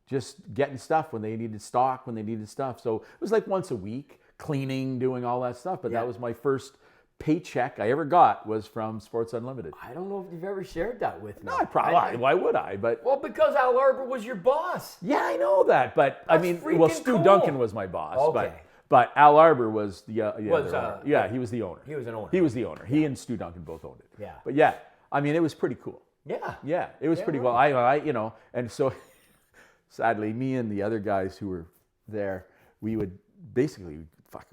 just getting stuff when they needed stock, when they needed stuff. So it was like once a week, cleaning, doing all that stuff. But that was my first paycheck I ever got was from Sports Unlimited. I don't know if you've ever shared that with me. No, I probably. Why would I? But well, because Al Arbor was your boss. yeah, I know that. But I mean, well, freaking Stu cool. Duncan was my boss. Okay. But Al Arbor was the he was the owner. He was an owner. He was the owner. He and Stu Duncan both owned it. Yeah. But yeah, I mean, it was pretty cool. Yeah. Yeah, it was pretty cool. I and so sadly, me and the other guys who were there, we would basically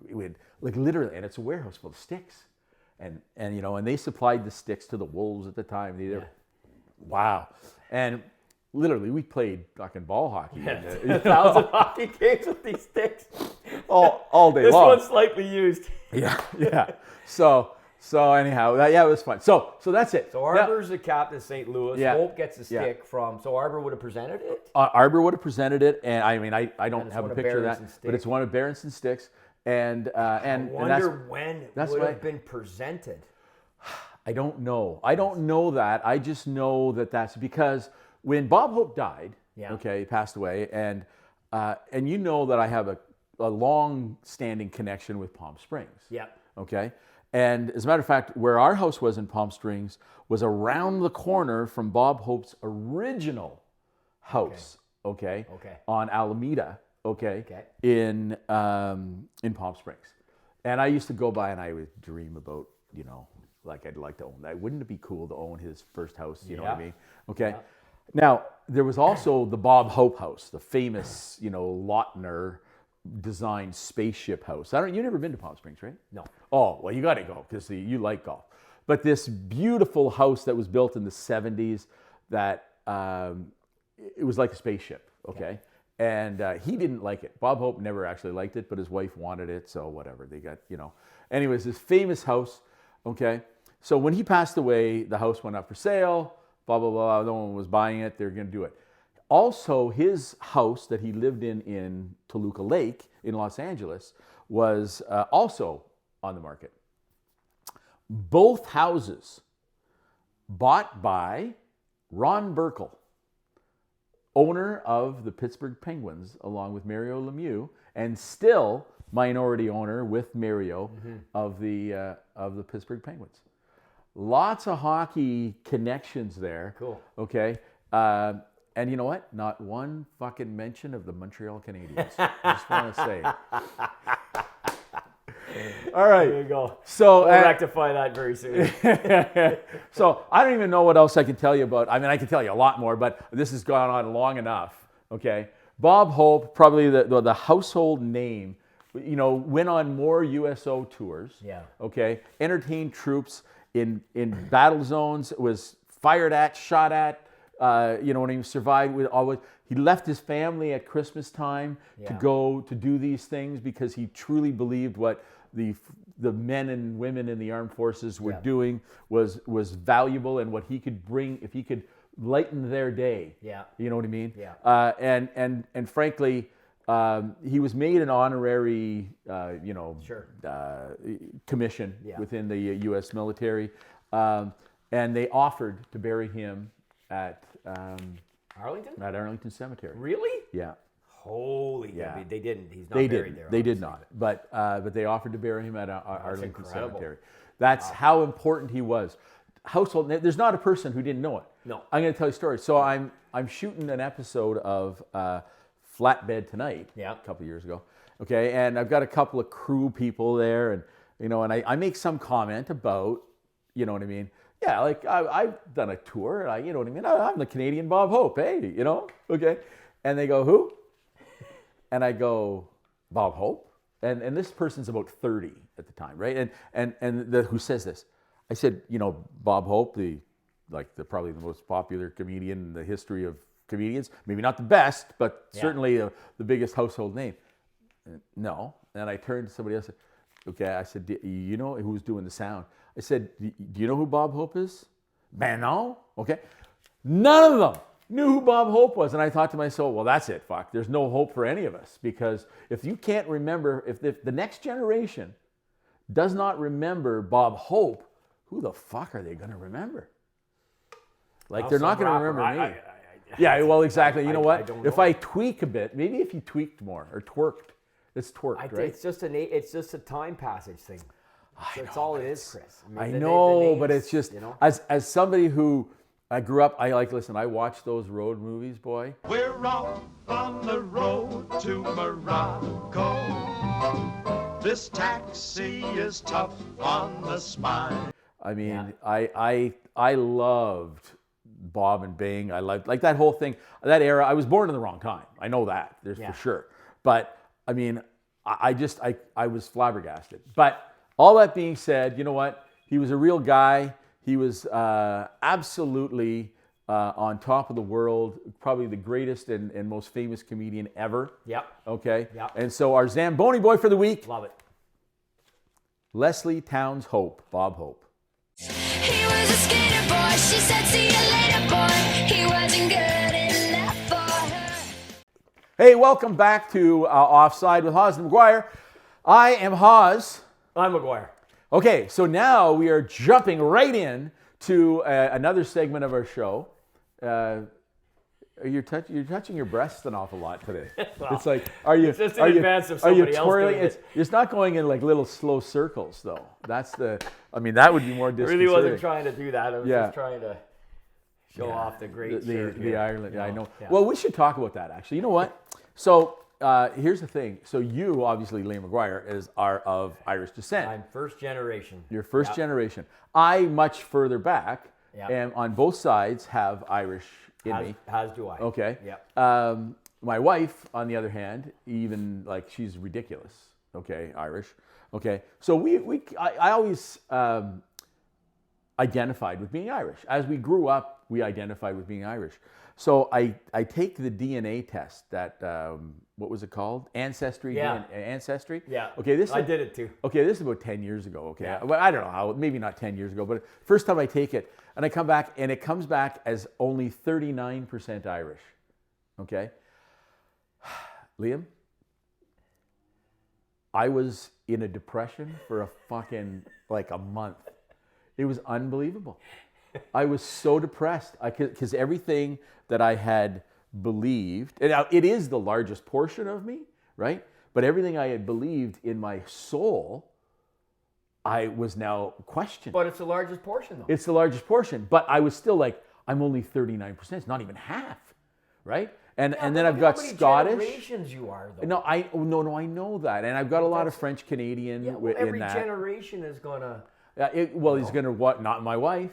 we would like literally, and it's a warehouse full of sticks. And they supplied the sticks to the Wolves at the time. Wow. And literally, we played fucking ball hockey. Yeah. 1,000 hockey games with these sticks. all day This long. one's slightly used. Yeah. So anyhow, it was fun. So that's it. So Arbor's the captain of St. Louis. Yeah. Hope gets a stick from. So Arbor would have presented it. Arbor would have presented it, and I mean, I don't it's have a one of picture of that, Berenson's but it's one of Berenson's sticks. And I wonder when it would have been presented. I don't know. I don't know that. I just know that that's because when Bob Hope died, he passed away, and you know that I have a long-standing connection with Palm Springs. Yeah. Okay. And as a matter of fact, where our house was in Palm Springs was around the corner from Bob Hope's original house. Okay. On Alameda. Okay. In Palm Springs, and I used to go by and I would dream about, like I'd like to own that. Wouldn't it be cool to own his first house? You know what I mean? Okay. Yeah. Now there was also the Bob Hope house, the famous, Lautner designed spaceship house. You never been to Palm Springs, right? No. Oh well, you got to go because you like golf. But this beautiful house that was built in the 70s, that it was like a spaceship. Okay. And he didn't like it. Bob Hope never actually liked it, but his wife wanted it, so whatever. They got, Anyways, this famous house, okay? So when he passed away, the house went up for sale, blah, blah, blah. No one was buying it. They were going to do it. Also, his house that he lived in Toluca Lake in Los Angeles was also on the market. Both houses bought by Ron Burkle, owner of the Pittsburgh Penguins, along with Mario Lemieux, and still minority owner with Mario of the Pittsburgh Penguins. Lots of hockey connections there. Cool. Okay. And you know what? Not one fucking mention of the Montreal Canadiens. I just want to say. All right. There you go. So we'll rectify that very soon. So I don't even know what else I can tell you about. I mean, I can tell you a lot more, but this has gone on long enough. Okay. Bob Hope, probably the household name, went on more USO tours. Yeah. Okay. Entertained troops in battle zones. Was fired at, shot at, when he survived with always. He left his family at Christmas time to go to do these things because he truly believed what the men and women in the armed forces were doing was valuable, and what he could bring if he could lighten their day. Yeah, you know what I mean. Yeah. And frankly, he was made an honorary, commission within the U.S. military, and they offered to bury him at Arlington? At Arlington Cemetery. Really? Yeah. Holy. Yeah. They didn't. He's not They buried didn't. there. They did not. But they offered to bury him at Arlington incredible. Cemetery. That's how important he was. Household. There's not a person who didn't know it. No. I'm going to tell you a story. So I'm shooting an episode of Flatbed Tonight. A couple of years ago. Okay, and I've got a couple of crew people there, and and I make some comment about, you know what I mean. Yeah, like I've done a tour, and you know what I mean. I'm the Canadian Bob Hope, hey, okay. And they go, who? And I go, Bob Hope? And this person's about 30 at the time, right? And who says this? I said, Bob Hope, probably the most popular comedian in the history of comedians. Maybe not the best, but certainly the biggest household name. No. And I turned to somebody else. Okay, I said, you know who's doing the sound? I said, do you know who Bob Hope is? Man, no. Okay. None of them knew who Bob Hope was. And I thought to myself, well, that's it, fuck. There's no hope for any of us. Because if you can't remember, if the next generation does not remember Bob Hope, who the fuck are they going to remember? Like, they're not going to remember me. Yeah, well, exactly. You know what? If I tweak a bit, maybe if you tweaked more or twerked. It's twerked, right? It's just a time passage thing. That's all it is, Chris. I know, but it's just, as somebody who I grew up, I watched those road movies, boy. We're off on the road to Morocco. This taxi is tough on the spine. I mean, I loved Bob and Bing. I loved like that whole thing, that era. I was born in the wrong time. I know that, there's for sure. But I mean, I was flabbergasted. But all that being said, you know what? He was a real guy. He was absolutely on top of the world, probably the greatest and most famous comedian ever. Yep. Okay? Yep. And so our Zamboni boy for the week. Love it. Leslie Towns Hope, Bob Hope. He was a skater boy. She said, see you later, boy. He wasn't good enough for her. Hey, welcome back to Offside with Hawes Maguire. I am Hawes. I'm Maguire. Okay, so now we are jumping right in to another segment of our show. You're touching your breasts an awful lot today. Well, it's like, it's just in advance of somebody else doing it. It's not going in like little slow circles, though. That would be more disconcerting. I really wasn't trying to do that. I was just trying to show off the great the Ireland. Yeah, I know. Yeah. Well, we should talk about that, actually. You know what? So here's the thing. So you, obviously, Liam Maguire, are of Irish descent. I'm first generation. You're first generation. I, much further back, am on both sides have Irish in me. As do I. Okay. Yeah. My wife, on the other hand, even she's ridiculous. Okay, Irish. Okay. So I always identified with being Irish. As we grew up, we identified with being Irish. So I take the DNA test that, what was it called? Ancestry? Yeah. Ancestry? Yeah. Okay, I did it too. Okay, this is about 10 years ago, okay? Yeah. Well, I don't know how, maybe not 10 years ago, but first time I take it, and I come back, and it comes back as only 39% Irish, okay? Liam, I was in a depression for a month. It was unbelievable. I was so depressed because everything that I had believed, and now it is the largest portion of me, right? But everything I had believed in my soul, I was now questioning. But it's the largest portion, though. It's the largest portion, but I was still like, I'm only 39%. It's not even half, right? And then I've got Scottish. How many generations you are, though? No, I know that, and I've got a lot of French Canadian in that. Every generation is gonna. He's gonna what? Not my wife.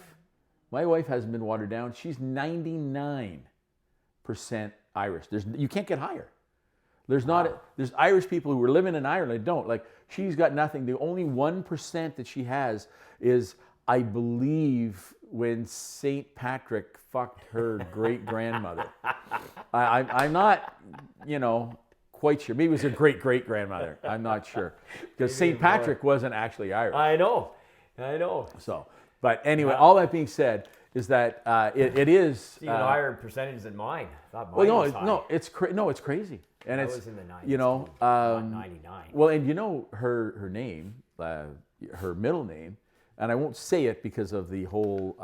My wife hasn't been watered down. She's 99% Irish. You can't get higher. There's Irish people who are living in Ireland don't. Like, she's got nothing. The only 1% that she has is, I believe, when St. Patrick fucked her great grandmother. I'm not, quite sure. Maybe it was her great great grandmother. I'm not sure because St. Patrick wasn't actually Irish. I know. So, but anyway, all that being said is that it is Even higher percentages than mine. I thought mine well, was high. it's crazy, and I it's was in the 90s. Not 99. well, and her name, her middle name, and I won't say it because of the whole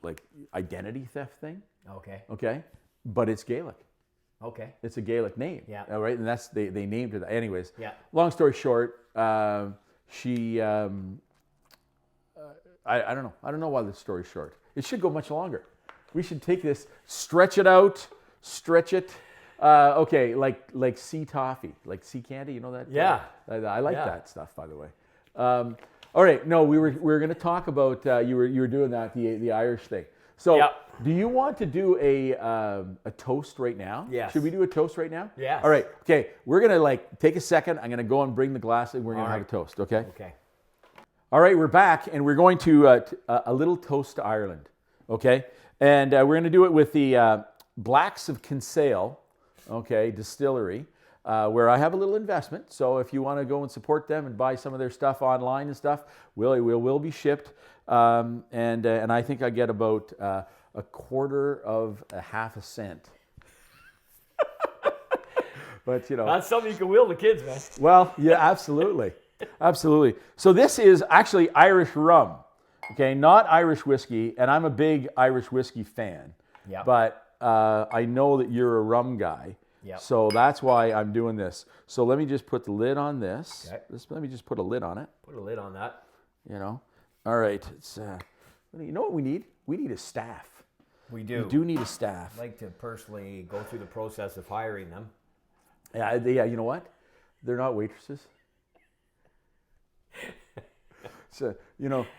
like identity theft thing. Okay. Okay, but it's Gaelic. Okay. It's a Gaelic name. Yeah. All right, and that's they named her that. Anyways. Yeah. Long story short, she. I don't know. I don't know why the story's short. It should go much longer. We should take this, stretch it out, stretch it. Okay, like sea toffee, like sea candy. You know that? Yeah. I like that stuff, by the way. All right. No, we were going to talk about you were doing that the Irish thing. So, do you want to do a toast right now? Yes. Should we do a toast right now? Yes. All right. Okay. We're gonna take a second. I'm gonna go and bring the glass, and we're gonna have a toast. Okay. Okay. All right, we're back, and we're going to a little toast to Ireland, okay? And we're going to do it with the Blacks of Kinsale, okay, distillery, where I have a little investment. So if you want to go and support them and buy some of their stuff online and stuff, will be shipped. And I think I get about a quarter of a half a cent. But That's something you can wheel the kids, man. well, yeah, absolutely. Absolutely. So this is actually Irish rum, okay, not Irish whiskey, and I'm a big Irish whiskey fan. Yeah. But I know that you're a rum guy, Yep. so that's why I'm doing this. So let me just put the lid on this. Okay. Let me just put a lid on it. Put a lid on that. All right. It's you know what we need? We need a staff. We do. We do need a staff. I'd like to personally go through the process of hiring them. Yeah. You know what? They're not waitresses. So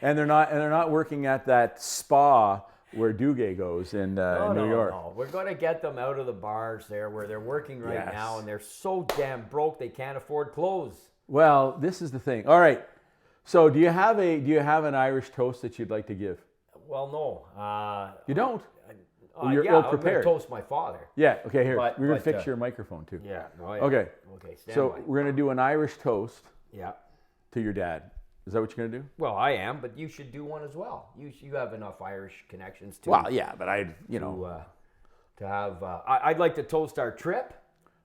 and they're not working at that spa where Duguay goes in New York. No. We're going to get them out of the bars there where they're working right Yes. now, and they're so damn broke they can't afford clothes. Well, this is the thing. All right. So do you have an Irish toast that you'd like to give? Well, no. You don't. I'm You're going to ill-prepared. toast my father. Yeah. Okay. Here, But- we're gonna but, fix your microphone too. Yeah. No, yeah. Okay. Okay. Stand So by. we're gonna do an Irish toast Yeah. to your dad. Is that what you're gonna do? Well, I am, but you should do one as well. You have enough Irish connections to. Well, yeah, but To have. I'd like to toast our trip.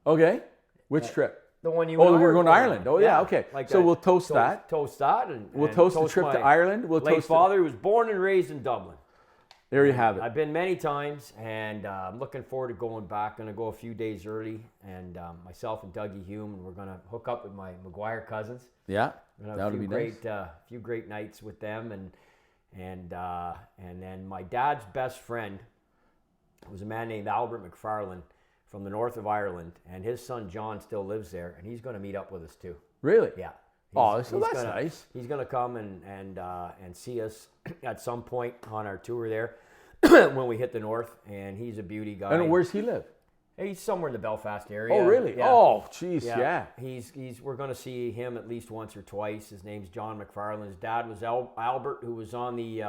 Okay. Which trip? The one you. Oh, and I we're are going to Ireland. Oh, yeah. Okay. So we'll toast that. Toast that, and We'll toast the trip my to Ireland. We'll late toast father, who was born and raised in Dublin. There you have it. I've been many times, and I'm looking forward to going back. Going to go a few days early, and myself and Dougie Hume, and we're going to hook up with my Maguire cousins. Yeah. We're That would be nice. few great nights with them, and then my dad's best friend was a man named Albert McFarlane from the north of Ireland, and his son John still lives there, and he's going to meet up with us too. Really? Yeah. Oh, so that's gonna, nice. He's going to come and see us at some point on our tour there when we hit the north, and he's a beauty guy. And where's he live? He's somewhere in the Belfast area. Oh, really? Yeah. Oh, jeez, yeah. We're going to see him at least once or twice. His name's John McFarlane. His dad was Albert, who was on the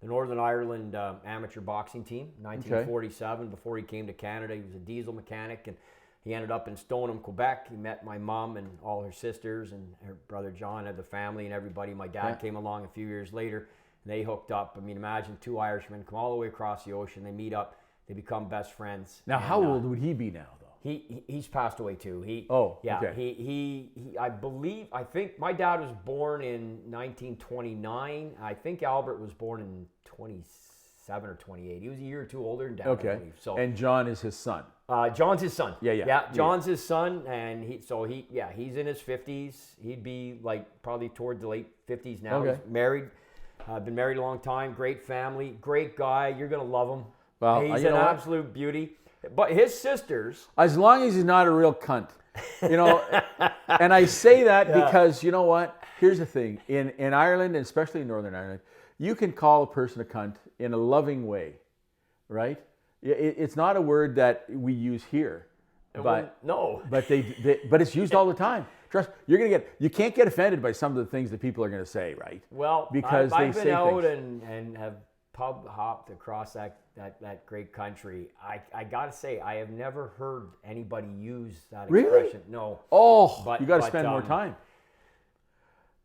Northern Ireland amateur boxing team in 1947. Before he came to Canada, he was a diesel mechanic, and he ended up in Stoneham, Quebec. He met my mom and all her sisters, and her brother John had the family and everybody. My dad came along a few years later, and they hooked up. I mean, imagine two Irishmen come all the way across the ocean. They meet up. They become best friends. Now, how old would he be now, though? He's passed away too. Okay. He I think my dad was born in 1929. I think Albert was born in 27 or 28. He was a year or two older than Dad, I Okay. believe. So And John is his son. John's his son. Yeah. John's his son, and he's in his 50s. He'd be like probably toward the late 50s now. Okay. He's married. Been married a long time. Great family. Great guy. You're gonna love him. Well, he's you an know what? absolute beauty. But his sisters. As long as he's not a real cunt. And I say that because, you know what? Here's the thing. In Ireland, and especially in Northern Ireland, you can call a person a cunt in a loving way, right? It's not a word that we use here. but no. but but it's used all the time. Trust, you can't get offended by some of the things that people are going to say, right? Well, because I've they been say out things. and have pub hopped across that great country. I gotta say, I have never heard anybody use that Really? expression. No. Oh, But- you got to but, spend more time.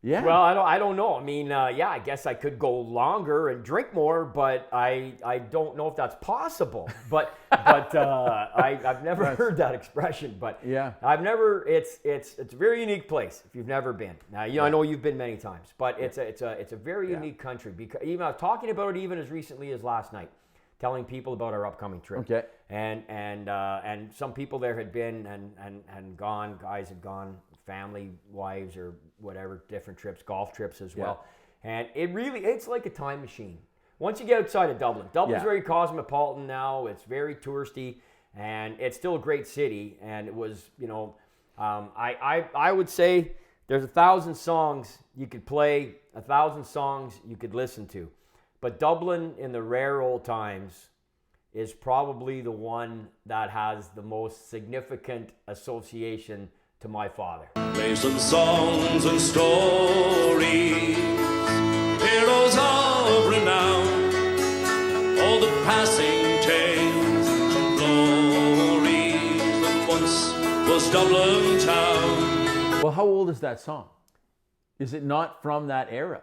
Yeah. Well, I don't know. I mean, yeah, I guess I could go longer and drink more, but I don't know if that's possible. But I've never heard that expression. But Yeah. I've never. It's a very unique place if you've never been. Now, I know you've been many times, but it's a very unique country. Because even I was talking about it even as recently as last night, telling people about our upcoming trip. Okay. And some people there had been and gone. Guys had gone. Family, wives, or whatever, different trips, golf trips as well. And it's like a time machine. Once you get outside of Dublin's very cosmopolitan now. It's very touristy, and it's still a great city. And it was, I would say there's 1,000 songs you could play, 1,000 songs you could listen to. But Dublin in the rare old times is probably the one that has the most significant association to my father. Play some songs and stories, heroes of renown, all the passing tales and glories that once was Dublin town. Well, how old is that song? Is it not from that era?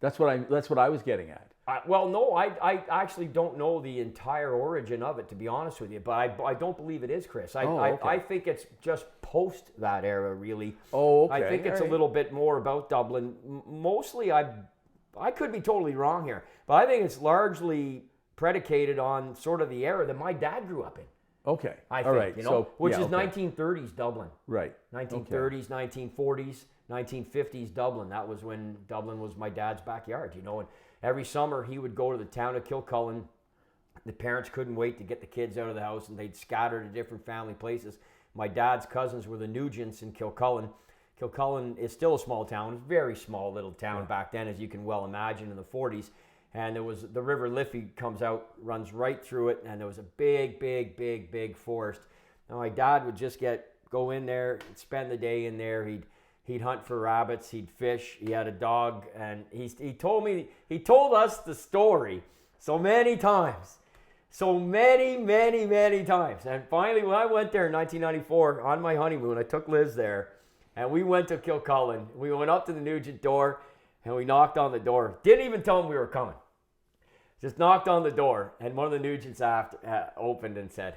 That's what I was getting at. Well, no, I actually don't know the entire origin of it, to be honest with you. But I don't believe it is, Chris. I think it's just post that era, really. Oh, okay. I think it's a little bit more about Dublin. Mostly, I could be totally wrong here, but I think it's largely predicated on sort of the era that my dad grew up in. Okay. I think, all right. which is 1930s Dublin. Right. 1930s, 1940s, 1950s Dublin. That was when Dublin was my dad's backyard, and every summer he would go to the town of Kilcullen. The parents couldn't wait to get the kids out of the house, and they'd scatter to different family places. My dad's cousins were the Nugents in Kilcullen. Kilcullen is still a small town, very small little town back then, as you can well imagine, in the 40s. And there was the River Liffey comes out, runs right through it, and there was a big forest. Now my dad would just go in there, spend the day in there. He'd hunt for rabbits, he'd fish, he had a dog, and he told us the story so many times. So many times. And finally, when I went there in 1994 on my honeymoon, I took Liz there, and we went to Kilcullen. We went up to the Nugent door, and we knocked on the door. Didn't even tell them we were coming. Just knocked on the door, and one of the Nugents opened and said,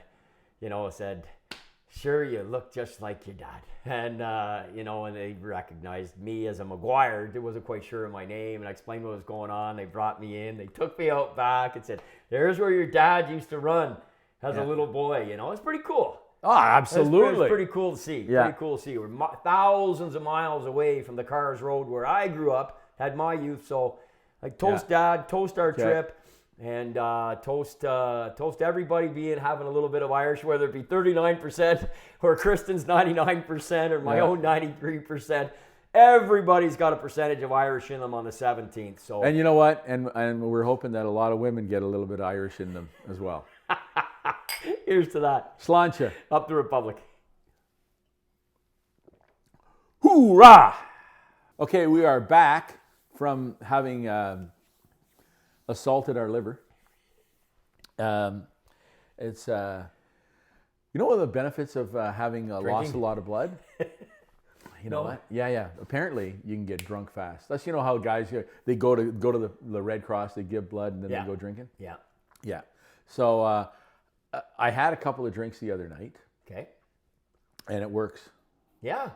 "Sure, you look just like your dad." And, and they recognized me as a Maguire. They wasn't quite sure of my name, and I explained what was going on. They brought me in. They took me out back and said, "There's where your dad used to run as a little boy." It's pretty cool. Oh, absolutely. It's pretty cool to see. Yeah. Pretty cool to see. We're thousands of miles away from the Cars Road where I grew up, had my youth. So I toast Dad, toast our trip, and toast everybody having a little bit of Irish, whether it be 39% or Kristen's 99% or my own 93%. Everybody's got a percentage of Irish in them on the 17th. So, and you know what? And we're hoping that a lot of women get a little bit of Irish in them as well. Here's to that. Sláinte. Up the Republic. Hoorah! Okay, we are back from having assaulted our liver. It's one of the benefits of having lost a lot of blood. You know what? Yeah. Apparently, you can get drunk fast. That's how guys they go to the Red Cross, they give blood, and then they go drinking. Yeah. So I had a couple of drinks the other night. Okay. And it works. Yeah.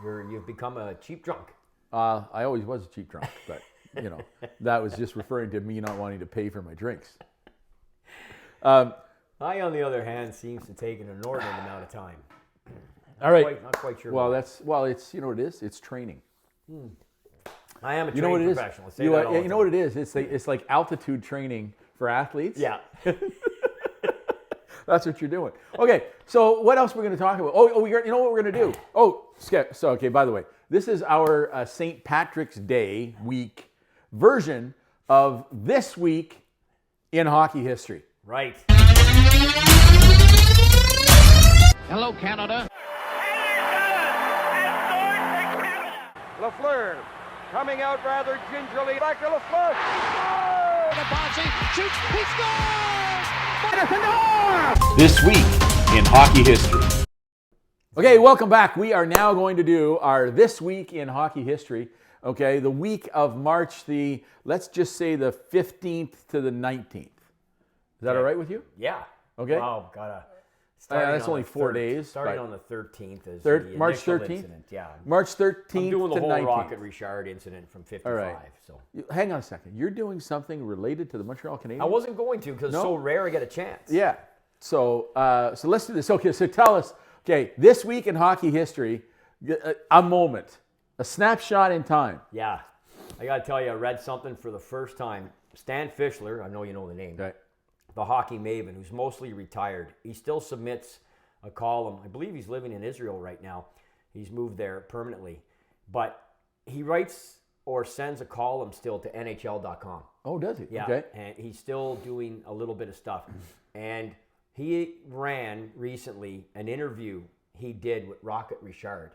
You've become a cheap drunk. I always was a cheap drunk, but that was just referring to me not wanting to pay for my drinks. I, on the other hand, seems to take an inordinate amount of time. All right. Not quite sure. Well, it's what it is. It's training. I am a training professional. You know what it is? It's like altitude training for athletes. Yeah. That's what you're doing. Okay, so what else we're going to talk about? You know what we're going to do? Okay, by the way, this is our St. Patrick's Day week version of This Week in Hockey History. Right. Hello, Canada. Lafleur coming out rather gingerly. Back to Lafleur. Shoots. He scores! This week in hockey history. Okay, welcome back. We are now going to do our This Week in Hockey History. Okay, the week of March let's just say the 15th to the 19th. Is that all right with you? Yeah. Okay. Wow, gotta. That's only 4 days. Starting on the 13th is March the initial 13th? incident. Yeah. March 13th I'm doing the to whole 19th. Rocket Richard incident from 55. All right. So Hang on a second. You're doing something related to the Montreal Canadiens? I wasn't going to because it's so rare I get a chance. Yeah. So let's do this. Okay, so tell us, this week in hockey history, a moment, a snapshot in time. Yeah. I got to tell you, I read something for the first time. Stan Fischler, I know you know the name, Right. the hockey maven, who's mostly retired. He still submits a column. I believe he's living in Israel right now. He's moved there permanently. But he writes or sends a column still to NHL.com. Oh, does he? Yeah, Okay. and he's still doing a little bit of stuff. And he ran recently an interview he did with Rocket Richard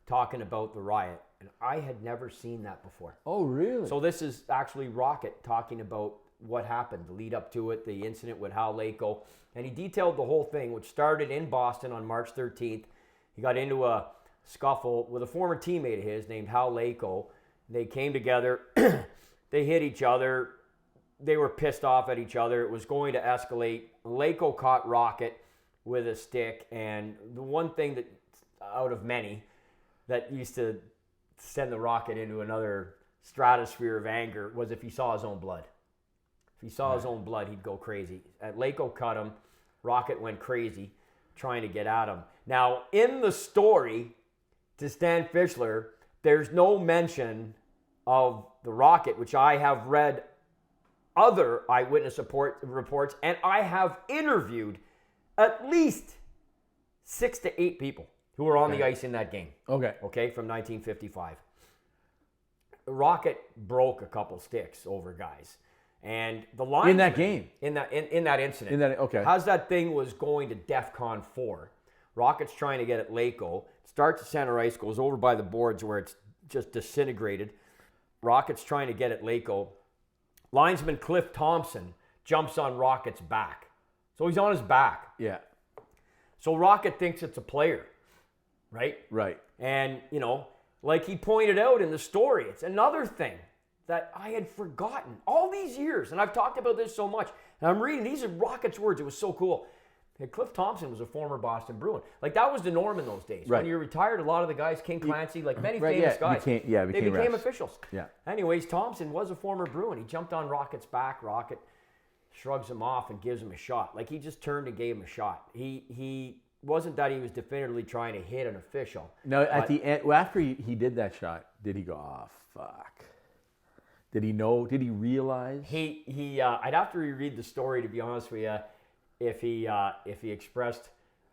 talking about the riot. And I had never seen that before. Oh, really? So this is actually Rocket talking about what happened, the lead up to it, the incident with Hal Lako. And he detailed the whole thing, which started in Boston on March 13th. He got into a scuffle with a former teammate of his named Hal Lako. They came together. They hit each other. They were pissed off at each other. It was going to escalate. Lako caught Rocket with a stick. And the one thing that, out of many, that used to send the Rocket into another stratosphere of anger was if he saw his own blood. If he saw his own blood, he'd go crazy. Lako cut him. Rocket went crazy trying to get at him. Now, in the story to Stan Fischler, there's no mention of the Rocket, which I have read other eyewitness reports, and I have interviewed at least 6 to 8 people who were on the ice in that game. Okay. Okay, from 1955. Rocket broke a couple sticks over guys. And the line In that game? In that incident. Okay. As that thing was going to DEFCON 4, Rocket's trying to get at Lako, starts at center ice, goes over by the boards where it's just disintegrated. Rocket's trying to get at Lako. Linesman Cliff Thompson jumps on Rocket's back. So he's on his back. Yeah. So Rocket thinks it's a player, right? Right. And, like he pointed out in the story, it's another thing that I had forgotten all these years. And I've talked about this so much. And I'm reading, these are Rocket's words. It was so cool. And Cliff Thompson was a former Boston Bruin. Like, that was the norm in those days. Right. When you're retired, a lot of the guys, King Clancy, like many famous guys, they became refs. officials. Yeah. Anyways, Thompson was a former Bruin. He jumped on Rocket's back. Rocket shrugs him off and gives him a shot. Like, he just turned and gave him a shot. He wasn't that he was definitively trying to hit an official. No, at the end, after he did that shot, did he go, oh, fuck? Did he know? Did he realize? I'd have to reread the story, to be honest with you, if he expressed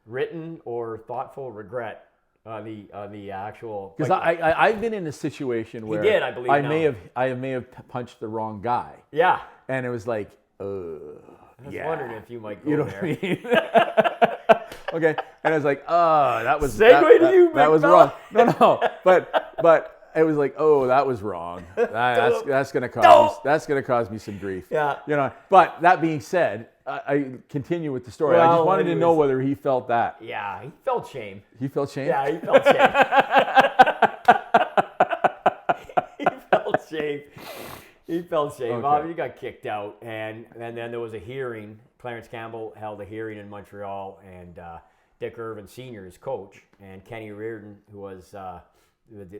written or thoughtful regret on the actual. Because I've been in a situation where he did, I believe. I may have punched the wrong guy. Yeah. And it was like, I was yeah. wondering if you might go You know there. what I mean? Okay. And I was like, oh, that was Segue to you, that big was fella. wrong. No, but it was like, oh, that was wrong. That's gonna cause me some grief. Yeah. But that being said, I continue with the story. I just wanted to know whether he felt that. Yeah, he felt shame. He felt shame? Yeah, he felt shame. He felt shame. He felt shame. Okay. Bob, he got kicked out, and then there was a hearing. Clarence Campbell held a hearing in Montreal, and Dick Irvin Sr., his coach, and Kenny Reardon, who was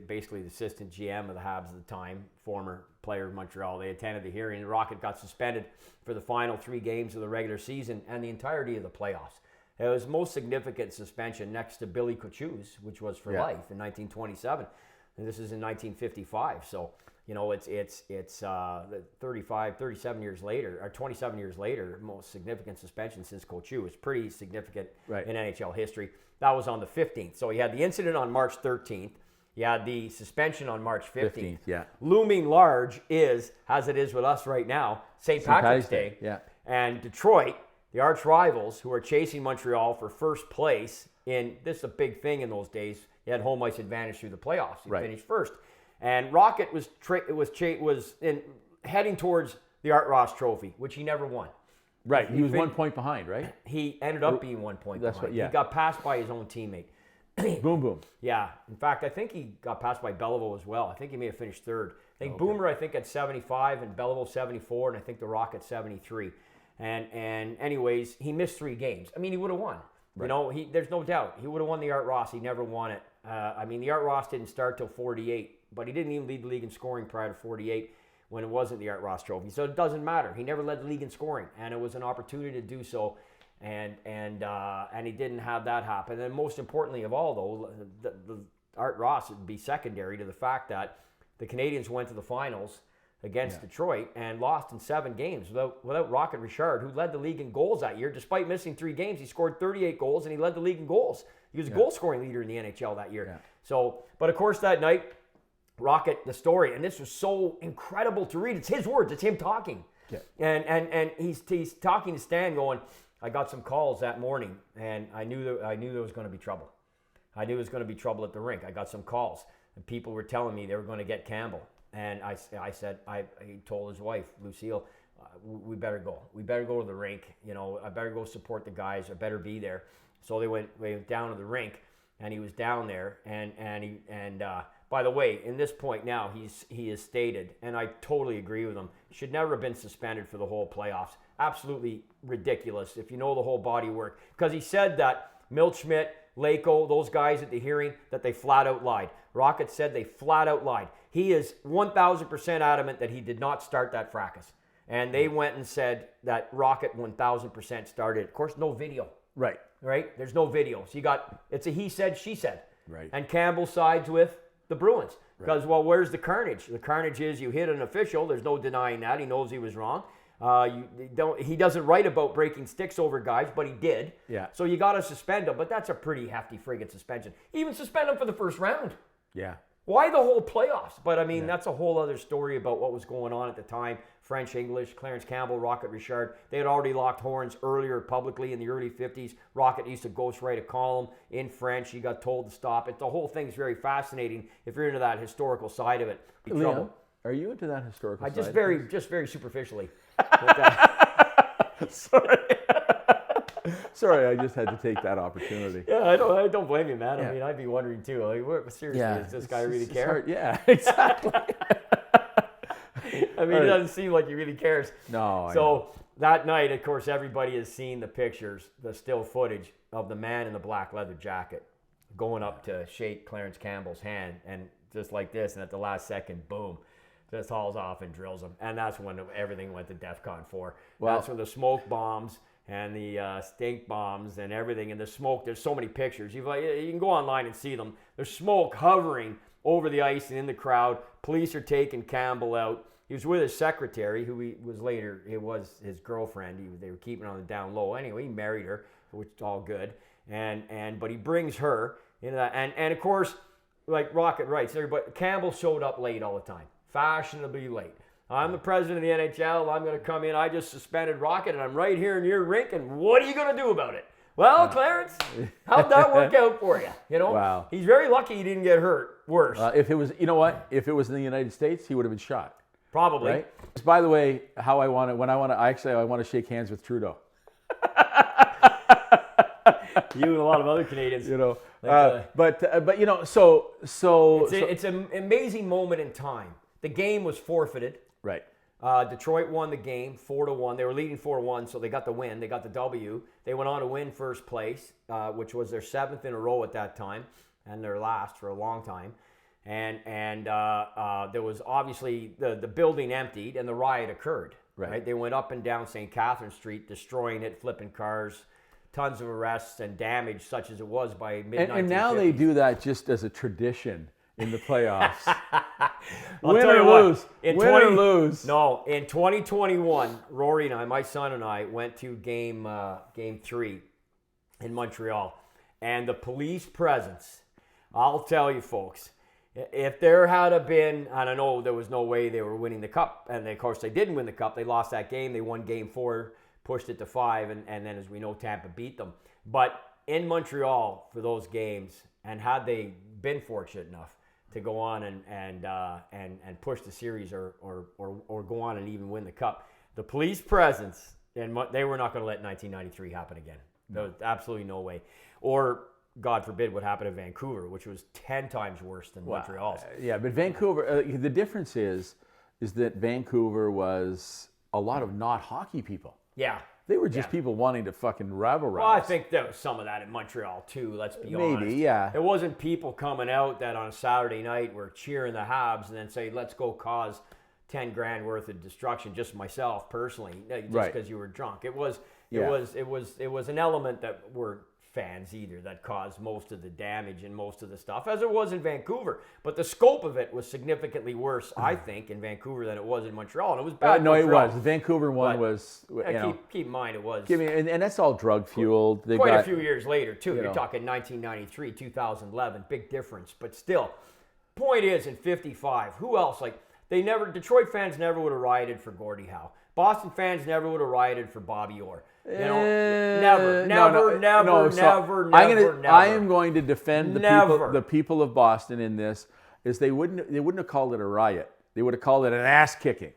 basically the assistant GM of the Habs at the time, former player of Montreal. They attended the hearing. The Rocket got suspended for the final 3 games of the regular season and the entirety of the playoffs. It was the most significant suspension next to Billy Kachuz, which was for life in 1927. And this is in 1955. So, it's 37 years later, or 27 years later, most significant suspension since Kachuz. It's pretty significant in NHL history. That was on the 15th. So you had the incident on March 13th. You had the suspension on March 15th. Yeah. Looming large is, as it is with us right now, St. Patrick's Day. Yeah. And Detroit, the arch rivals who are chasing Montreal for first place in this is a big thing in those days. You had home ice advantage through the playoffs. You Right. finished first, and Rocket was heading towards the Art Ross Trophy, which he never won. Right. He was 1 point behind, right? He ended up being 1 point That's behind. what- yeah. He got passed by his own teammate. Boom, boom. Yeah. In fact, I think he got passed by Belleville as well. I think he may have finished third. I think Boomer, I think, at 75 and Belleville 74, and I think the Rocket 73. And anyways, he missed 3 games. I mean, he would have won. Right. You know, there's no doubt. He would have won the Art Ross. He never won it. I mean, the Art Ross didn't start till 48, but he didn't even lead the league in scoring prior to 48 when it wasn't the Art Ross Trophy. So it doesn't matter. He never led the league in scoring, and it was an opportunity to do so. And he didn't have that happen. And most importantly of all, though, the Art Ross would be secondary to the fact that the Canadians went to the finals against Detroit and lost in 7 games without Rocket Richard, who led the league in goals that year. Despite missing 3 games, he scored 38 goals and he led the league in goals. He was a goal-scoring leader in the NHL that year. Yeah. So, but of course that night, Rocket, the story, and this was so incredible to read. It's his words. It's him talking. Yeah. And he's talking to Stan going, I got some calls that morning, and I knew there was going to be trouble. I knew there was going to be trouble at the rink. I got some calls, and people were telling me they were going to get Campbell. And he told his wife, Lucille, we better go. We better go to the rink. You know, I better go support the guys. I better be there. So they went down to the rink, and he was down there. And by the way, in this point now, he has stated, and I totally agree with him, should never have been suspended for the whole playoffs. Absolutely ridiculous if you know the whole body work. Because he said that Milchschmidt, Lako, those guys at the hearing, that they flat out lied. Rocket said they flat out lied. He is 1,000% adamant that he did not start that fracas. And they went and said that Rocket 1,000% started. Of course, no video. Right. Right? There's no video. So it's a he said, she said. Right. And Campbell sides with the Bruins. Because, well, where's the carnage? The carnage is you hit an official. There's no denying that. He knows he was wrong. He doesn't write about breaking sticks over guys, but he did. Yeah. So you got to suspend him, but that's a pretty hefty friggin' suspension. Even suspend him for the first round. Yeah. Why the whole playoffs? But I mean, that's a whole other story about what was going on at the time. French, English, Clarence Campbell, Rocket Richard. They had already locked horns earlier publicly in the early 50s. Rocket used to ghostwrite a column in French. He got told to stop it. The whole thing's very fascinating if you're into that historical side of it. Liam, are you into that historical side? Just very superficially. Sorry, I just had to take that opportunity. Yeah, I don't blame you, man. Yeah. I mean, I'd be wondering too. Like, seriously, does this guy really care? Hard. Yeah, exactly. I mean, it doesn't seem like he really cares. No. So that night, of course, everybody has seen the pictures, the still footage of the man in the black leather jacket going up to shake Clarence Campbell's hand, and just like this, and at the last second, boom, just hauls off and drills him. And that's when everything went to DEFCON 4. Well, that's when the smoke bombs and the stink bombs and everything, and the smoke, there's so many pictures. You can go online and see them. There's smoke hovering over the ice and in the crowd. Police are taking Campbell out. He was with his secretary, who it was his girlfriend. They were keeping on the down low. Anyway, he married her, which is all good. But he brings her into that. And of course, like Rocket writes, everybody, Campbell showed up late all the time, fashionably late. I'm the president of the NHL. I'm going to come in. I just suspended Rocket, and I'm right here in your rink. And what are you going to do about it? Well, Clarence, how'd that work out for you? You know, Wow. He's very lucky he didn't get hurt. Worse, if it was, you know what? If it was in the United States, he would have been shot. probably. Right? By the way, I want to shake hands with Trudeau. You and a lot of other Canadians. You know, Like, but you know, so It's an amazing moment in time. The game was forfeited. right. Detroit won the game 4-1. They were leading 4-1, so they got the win. They got the W. They went on to win first place, which was their 7th in a row at that time, and their last for a long time. And there was obviously the building emptied, and the riot occurred. Right? They went up and down St. Catherine Street, destroying it, flipping cars, tons of arrests and damage, such as it was by mid-1950s. And now they do that just as a tradition in the playoffs. I'll Win tell or you what, lose. Win or lose. No, in 2021, Rory and I, my son and I, went to game 3 in Montreal. And the police presence, I'll tell you folks, if there had been, and I know there was no way they were winning the cup, and of course they didn't win the cup. They lost that game. They won game 4, pushed it to 5, and then as we know, Tampa beat them. But in Montreal for those games, and had they been fortunate enough to go on and push the series or go on and even win the cup, the police presence, and they were not going to let 1993 happen again. There was absolutely no way. Or, God forbid, what happened in Vancouver, which was 10 times worse than Montreal's. Yeah, but Vancouver, the difference is that Vancouver was a lot of not hockey people. Yeah. They were just people wanting to fucking rabble. Well, I think there was some of that in Montreal too, let's be honest. Maybe, yeah. It wasn't people coming out that on a Saturday night were cheering the Habs and then say, let's go cause 10 grand worth of destruction, just myself personally, just because you were drunk. It was an element that were fans either that caused most of the damage and most of the stuff, as it was in Vancouver. But the scope of it was significantly worse, I think, in Vancouver than it was in Montreal. And it was bad. No, Montreal. it was. The Vancouver one was. Keep in mind, it was. And that's all drug fueled. Quite a few years later, too. You're talking 1993, 2011, big difference. But still, point is, in '55, who else? Detroit fans never would have rioted for Gordie Howe. Boston fans never would have rioted for Bobby Orr. Never. I am going to defend the people of Boston in this. Is they wouldn't have called it a riot. They would have called it an ass kicking.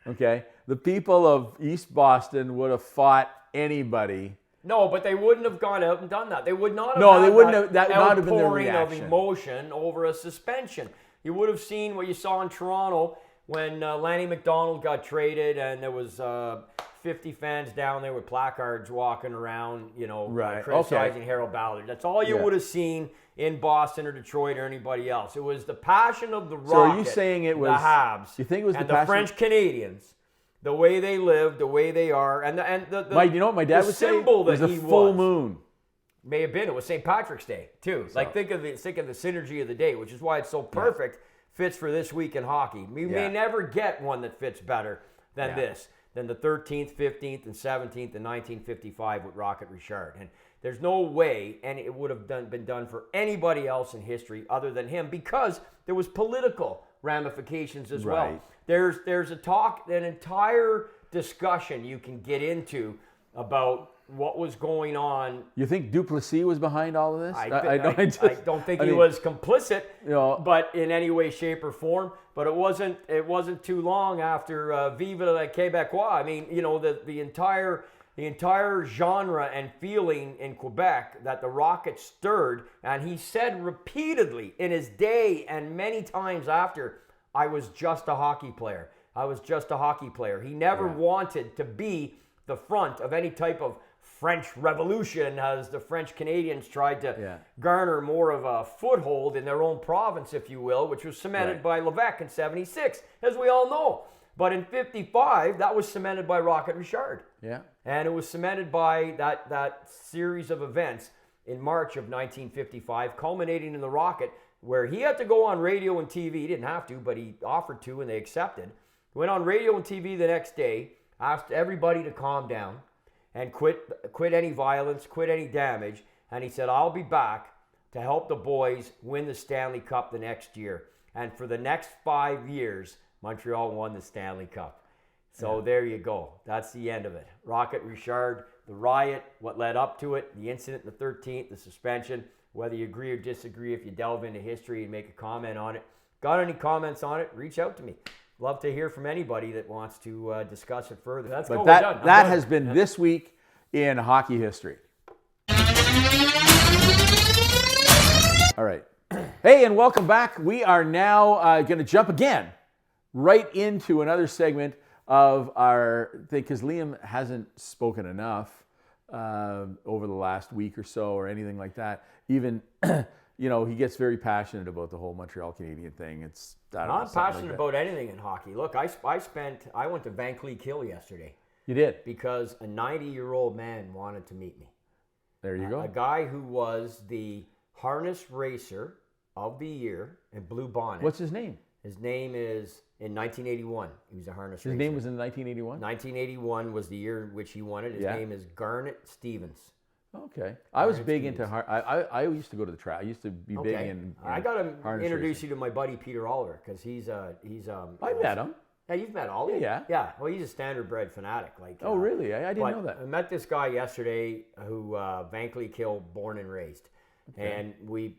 Okay, the people of East Boston would have fought anybody. No, but they wouldn't have gone out and done that. They would not have. No, they wouldn't have. That would not have been their reaction. Of emotion over a suspension. You would have seen what you saw in Toronto when Lanny McDonald got traded, and there was 50 fans down there with placards walking around, criticizing Harold Ballard. That's all you would have seen in Boston or Detroit or anybody else. It was the passion of the Rocket. So are you saying it was the Habs? You think it was and the passion? The French Canadians, the way they live, the way they are, and the Mike, you know what my dad would say? It was the full moon. May have been. It was St. Patrick's Day too. So. Think of the synergy of the day, which is why it's so perfect. Fits for this week in hockey. We may never get one that fits better than this, than the 13th, 15th, and 17th in 1955 with Rocket Richard. And there's no way, and it would have been done for anybody else in history other than him, because there was political ramifications as well. There's an entire discussion you can get into about what was going on. You think Duplessis was behind all of this? I don't think he was complicit, but in any way, shape, or form. But it wasn't too long after Vive la Québécois. I mean, the entire genre and feeling in Quebec that the Rocket stirred, and he said repeatedly in his day and many times after, I was just a hockey player. I was just a hockey player. He never wanted to be the front of any type of French Revolution, as the French Canadians tried to garner more of a foothold in their own province, if you will, which was cemented by Levesque in '76, as we all know. But in '55, that was cemented by Rocket Richard. Yeah. And it was cemented by that series of events in March of 1955, culminating in the Rocket, where he had to go on radio and TV. He didn't have to, but he offered to, and they accepted. He went on radio and TV the next day, asked everybody to calm down and quit any violence, quit any damage. And he said, I'll be back to help the boys win the Stanley Cup the next year. And for the next 5 years, Montreal won the Stanley Cup. So there you go. That's the end of it. Rocket Richard, the riot, what led up to it, the incident in the 13th, the suspension, whether you agree or disagree, if you delve into history and make a comment on it. Got any comments on it, reach out to me. Love to hear from anybody that wants to discuss it further. That has been this week in hockey history. All right. Hey, and welcome back. We are now going to jump again right into another segment of our thing, because Liam hasn't spoken enough over the last week or so or anything like that. Even, he gets very passionate about the whole Montreal Canadian thing. I'm passionate about anything in hockey. Look, I went to Van Cleek Hill yesterday. You did? Because a 90-year-old man wanted to meet me. There you go. A guy who was the harness racer of the year in Blue Bonnet. What's his name? His name is, in 1981, he was a harness racer. His name was in 1981? 1981 was the year in which he won it. His name is Garnet Stevens. Okay. I was big into I used to go to the track. I used to be big in I got to harness introduce racing. you to my buddy Peter Oliver, because he's I met him. Yeah, you've met Ollie. Yeah. Yeah. Well, he's a standard bred fanatic. Like. Oh, really? I didn't but know that. I met this guy yesterday who Vankleigh Kill, born and raised. Okay. And we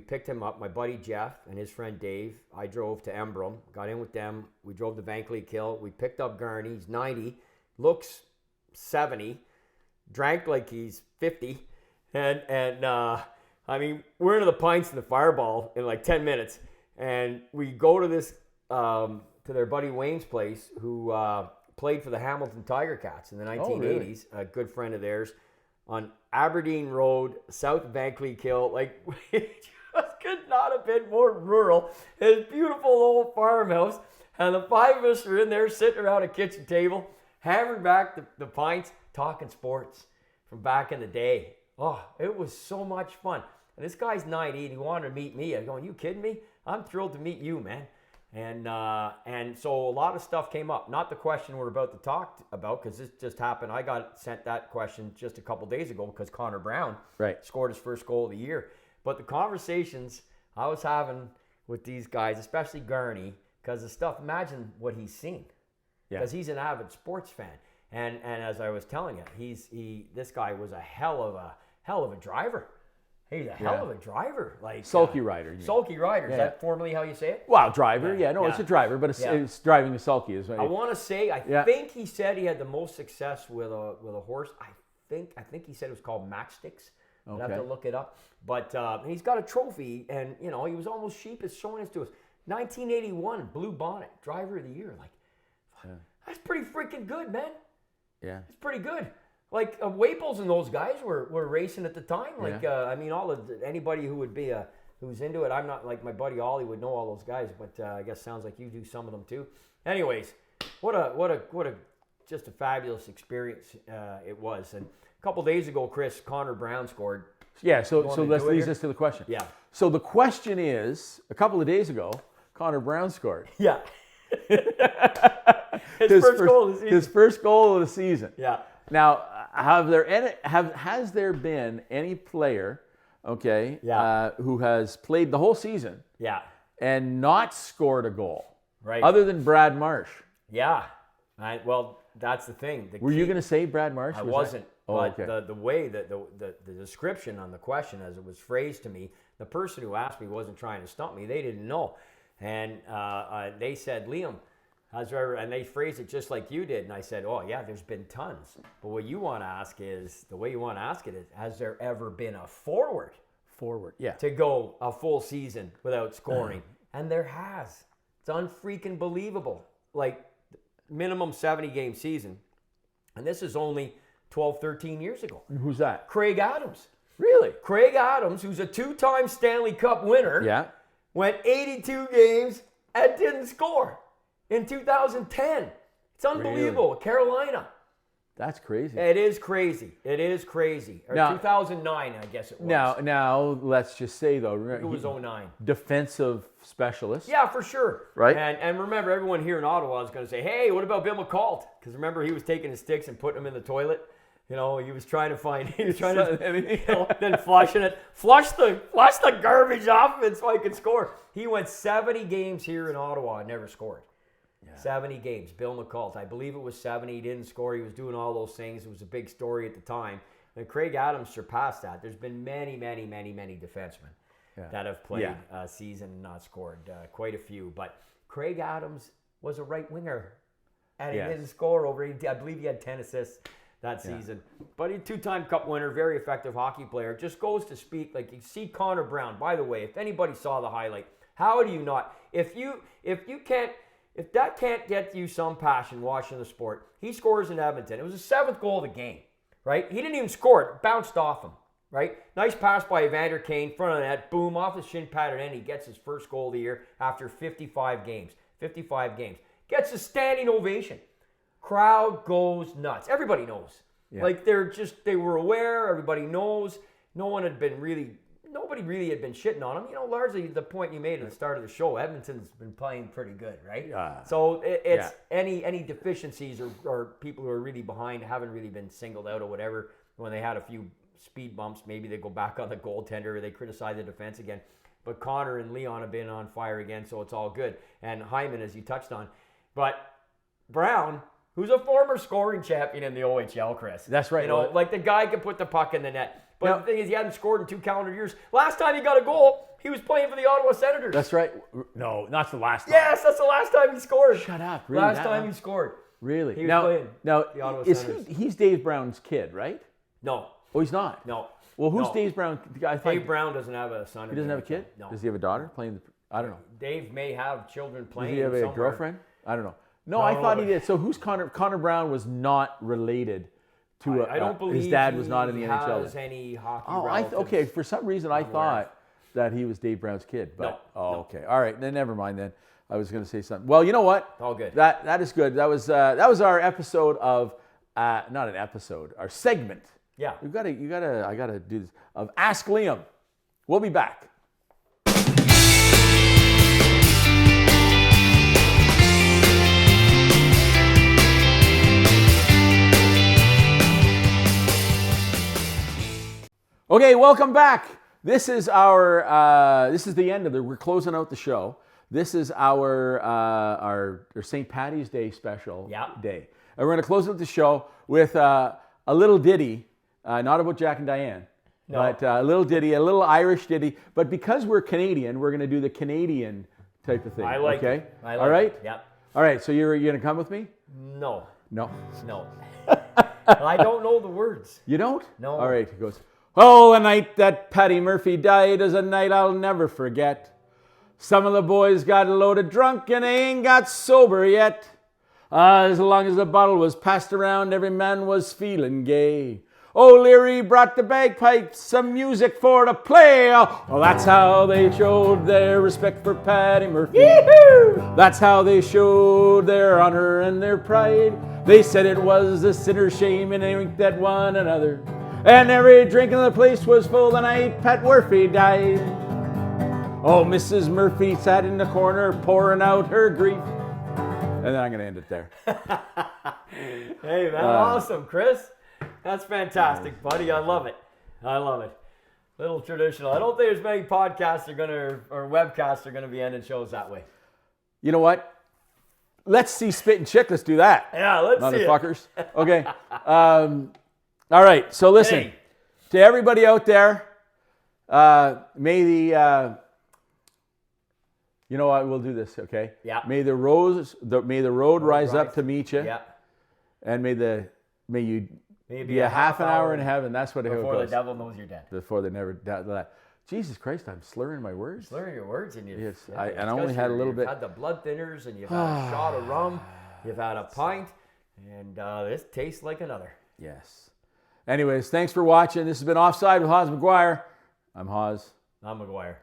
picked him up, my buddy Jeff and his friend Dave. I drove to Embrum, got in with them. We drove to Vankleigh Kill. We picked up Garney. He's 90, looks 70, drank like he's 50. And I mean, we're into the pints and the Fireball in like 10 minutes. And we go to this, to their buddy Wayne's place, who played for the Hamilton Tiger Cats in the 1980s, really? A good friend of theirs, on Aberdeen Road, South Vankleigh Kill. Like, it just could not have been more rural. This beautiful old farmhouse. And the five of us are in there sitting around a kitchen table, hammering back the pints, talking sports from back in the day. Oh, it was so much fun. And this guy's 90 and he wanted to meet me. I'm going, you kidding me? I'm thrilled to meet you, man. And so a lot of stuff came up. Not the question we're about to talk about, because this just happened. I got sent that question just a couple days ago because Connor Brown scored his first goal of the year. But the conversations I was having with these guys, especially Garney, because the stuff, imagine what he's seen. Because he's an avid sports fan. And as I was telling you, this guy was a hell of a driver. He's a hell of a driver. Like Sulky rider. Sulky rider. Is that formally how you say it? Well, driver. It's a driver, but it's driving a sulky. I want to say, I think he said he had the most success with a horse. I think he said it was called Matchsticks. I'd have to look it up. But he's got a trophy, and he was almost sheepish showing it to us. 1981 Blue Bonnet Driver of the Year. Like, that's pretty freaking good, man. Yeah, it's pretty good. Like Waples and those guys were racing at the time. Like I mean, anybody who would be who's into it. I'm not like my buddy Ollie would know all those guys, but I guess sounds like you do some of them too. Anyways, what a just a fabulous experience it was. And a couple days ago, Chris, Connor Brown scored. Yeah, so let's lead us to the question. Yeah. So the question is, a couple of days ago, Connor Brown scored. Yeah. His first goal of the season. His first goal of the season. Yeah. Now, has there been any player, who has played the whole season, and not scored a goal, right? Other than Brad Marsh? Yeah. Well, that's the thing. Were you going to say Brad Marsh? I wasn't. But the way that the description on the question, as it was phrased to me, the person who asked me wasn't trying to stump me. They didn't know, and they said, Liam, has there ever, and they phrased it just like you did. And I said, oh, yeah, there's been tons. But what you want to ask is, the way you want to ask it is, has there ever been a forward, to go a full season without scoring? And there has. It's unfreaking believable. Like, minimum 70-game season. And this is only 12, 13 years ago. Who's that? Craig Adams. Really? Craig Adams, who's a 2-time Stanley Cup winner, went 82 games and didn't score. In 2010. It's unbelievable. Really? Carolina. That's crazy. It is crazy. Or now, 2009, I guess it was. Now let's just say, though. It was 09. Defensive specialist. Yeah, for sure. Right? And remember, everyone here in Ottawa is going to say, hey, what about Bill McCall? Because remember, he was taking his sticks and putting them in the toilet. He was trying to then flushing it. Flush the garbage off of it so I could score. He went 70 games here in Ottawa and never scored. 70 games. Bill McCall. I believe it was 70. He didn't score. He was doing all those things. It was a big story at the time. And Craig Adams surpassed that. There's been many, many, many, many defensemen that have played a season and not scored. Quite a few. But Craig Adams was a right winger. And he didn't score I believe he had 10 assists that season. But he's a 2-time Cup winner, very effective hockey player. Just goes to speak, like, you see Connor Brown. By the way, if anybody saw the highlight, how do you not? If that can't get you some passion watching the sport, he scores in Edmonton. It was the 7th goal of the game, right? He didn't even score it. Bounced off him, right? Nice pass by Evander Kane, front of the net, boom, off his shin pad, and he gets his first goal of the year after 55 games. 55 games. Gets a standing ovation. Crowd goes nuts. Everybody knows. Yeah. Like, they were aware. Everybody knows. Nobody really had been shitting on him. Largely the point you made at the start of the show, Edmonton's been playing pretty good, right? So it's any deficiencies or people who are really behind haven't really been singled out or whatever. When they had a few speed bumps, maybe they go back on the goaltender or they criticize the defense again. But Connor and Leon have been on fire again, so it's all good. And Hyman, as you touched on, But Brown, who's a former scoring champion in the OHL, Chris. That's right. You know, like the guy can put the puck in the net. But the thing is, he hadn't scored in 2 calendar years. Last time he got a goal, he was playing for the Ottawa Senators. That's right. No, not the last time. Yes, that's the last time he scored. Shut up. Really? Last time he scored. Really? He was playing now the Ottawa is Senators. he's Dave Brown's kid, right? No. Oh, he's not? No. Well, who's No. Dave Brown? I thought Dave Brown doesn't have a son. he doesn't have a kid? No. Does he have a daughter playing I don't know. Dave may have children Does playing he have a somewhere. girlfriend? I don't know. No, I thought he did. So who's Connor Brown was not related to I don't believe his dad was not in the NHL. has any hockey Oh, relatives. okay. For some reason, I aware of. thought that he was Dave Brown's kid. But No, no. okay. All right. Then never mind. Then I was going to say something. Well, you know what? All good. That is good. That was our episode of not an episode, our segment. Yeah. I gotta do this of Ask Liam. We'll be back. Okay, welcome back. This is the end of we're closing out the show. This is our St. Paddy's Day special day. And we're going to close out the show with a little ditty, not about Jack and Diane, but a little ditty, a little Irish ditty. But because we're Canadian, we're going to do the Canadian type of thing. I like okay? it. I like all right? it. Yeah. All right, so you're going to come with me? No. No. No. I don't know the words. You don't? No. All right, it goes, oh, the night that Paddy Murphy died is a night I'll never forget. Some of the boys got loaded drunk and they ain't got sober yet. As long as the bottle was passed around, every man was feeling gay. O'Leary brought the bagpipes, some music for to play. Well, that's how they showed their respect for Paddy Murphy. Yee-hoo! That's how they showed their honor and their pride. They said it was a sinner's shame and they winked at one another. And every drink in the place was full the night Pat Murphy died. Oh, Mrs. Murphy sat in the corner pouring out her grief. And then I'm going to end it there. Hey, man, awesome, Chris. That's fantastic, buddy. I love it. I love it. Little traditional. I don't think there's many podcasts or webcasts are going to be ending shows that way. You know what? Let's see Spit and Chick. Let's do that. Yeah, let's see it. Motherfuckers. Okay. All right. So listen, Hey. to everybody out there, may the... you know what? We'll do this, okay? Yeah. May the road rise up to meet you. Yeah. And may you Maybe be a half an hour in heaven. That's what it before goes. the devil knows you're dead. Before they never that. Jesus Christ, I'm slurring my words. Slurring your words and you. Yes, yeah, I only had a little bit. You've had the blood thinners and you've had a shot of rum. You've had a pint, and this tastes like another. Yes. Anyways, thanks for watching. This has been Offside with Hawes Maguire. I'm Hawes. I'm Maguire.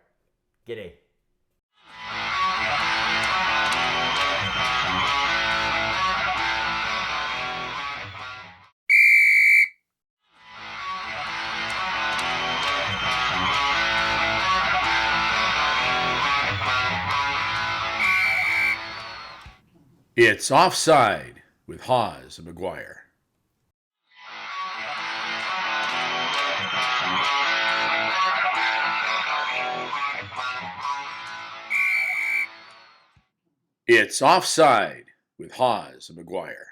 G'day. It's Offside with Hawes Maguire. It's Offside with Hawes Maguire.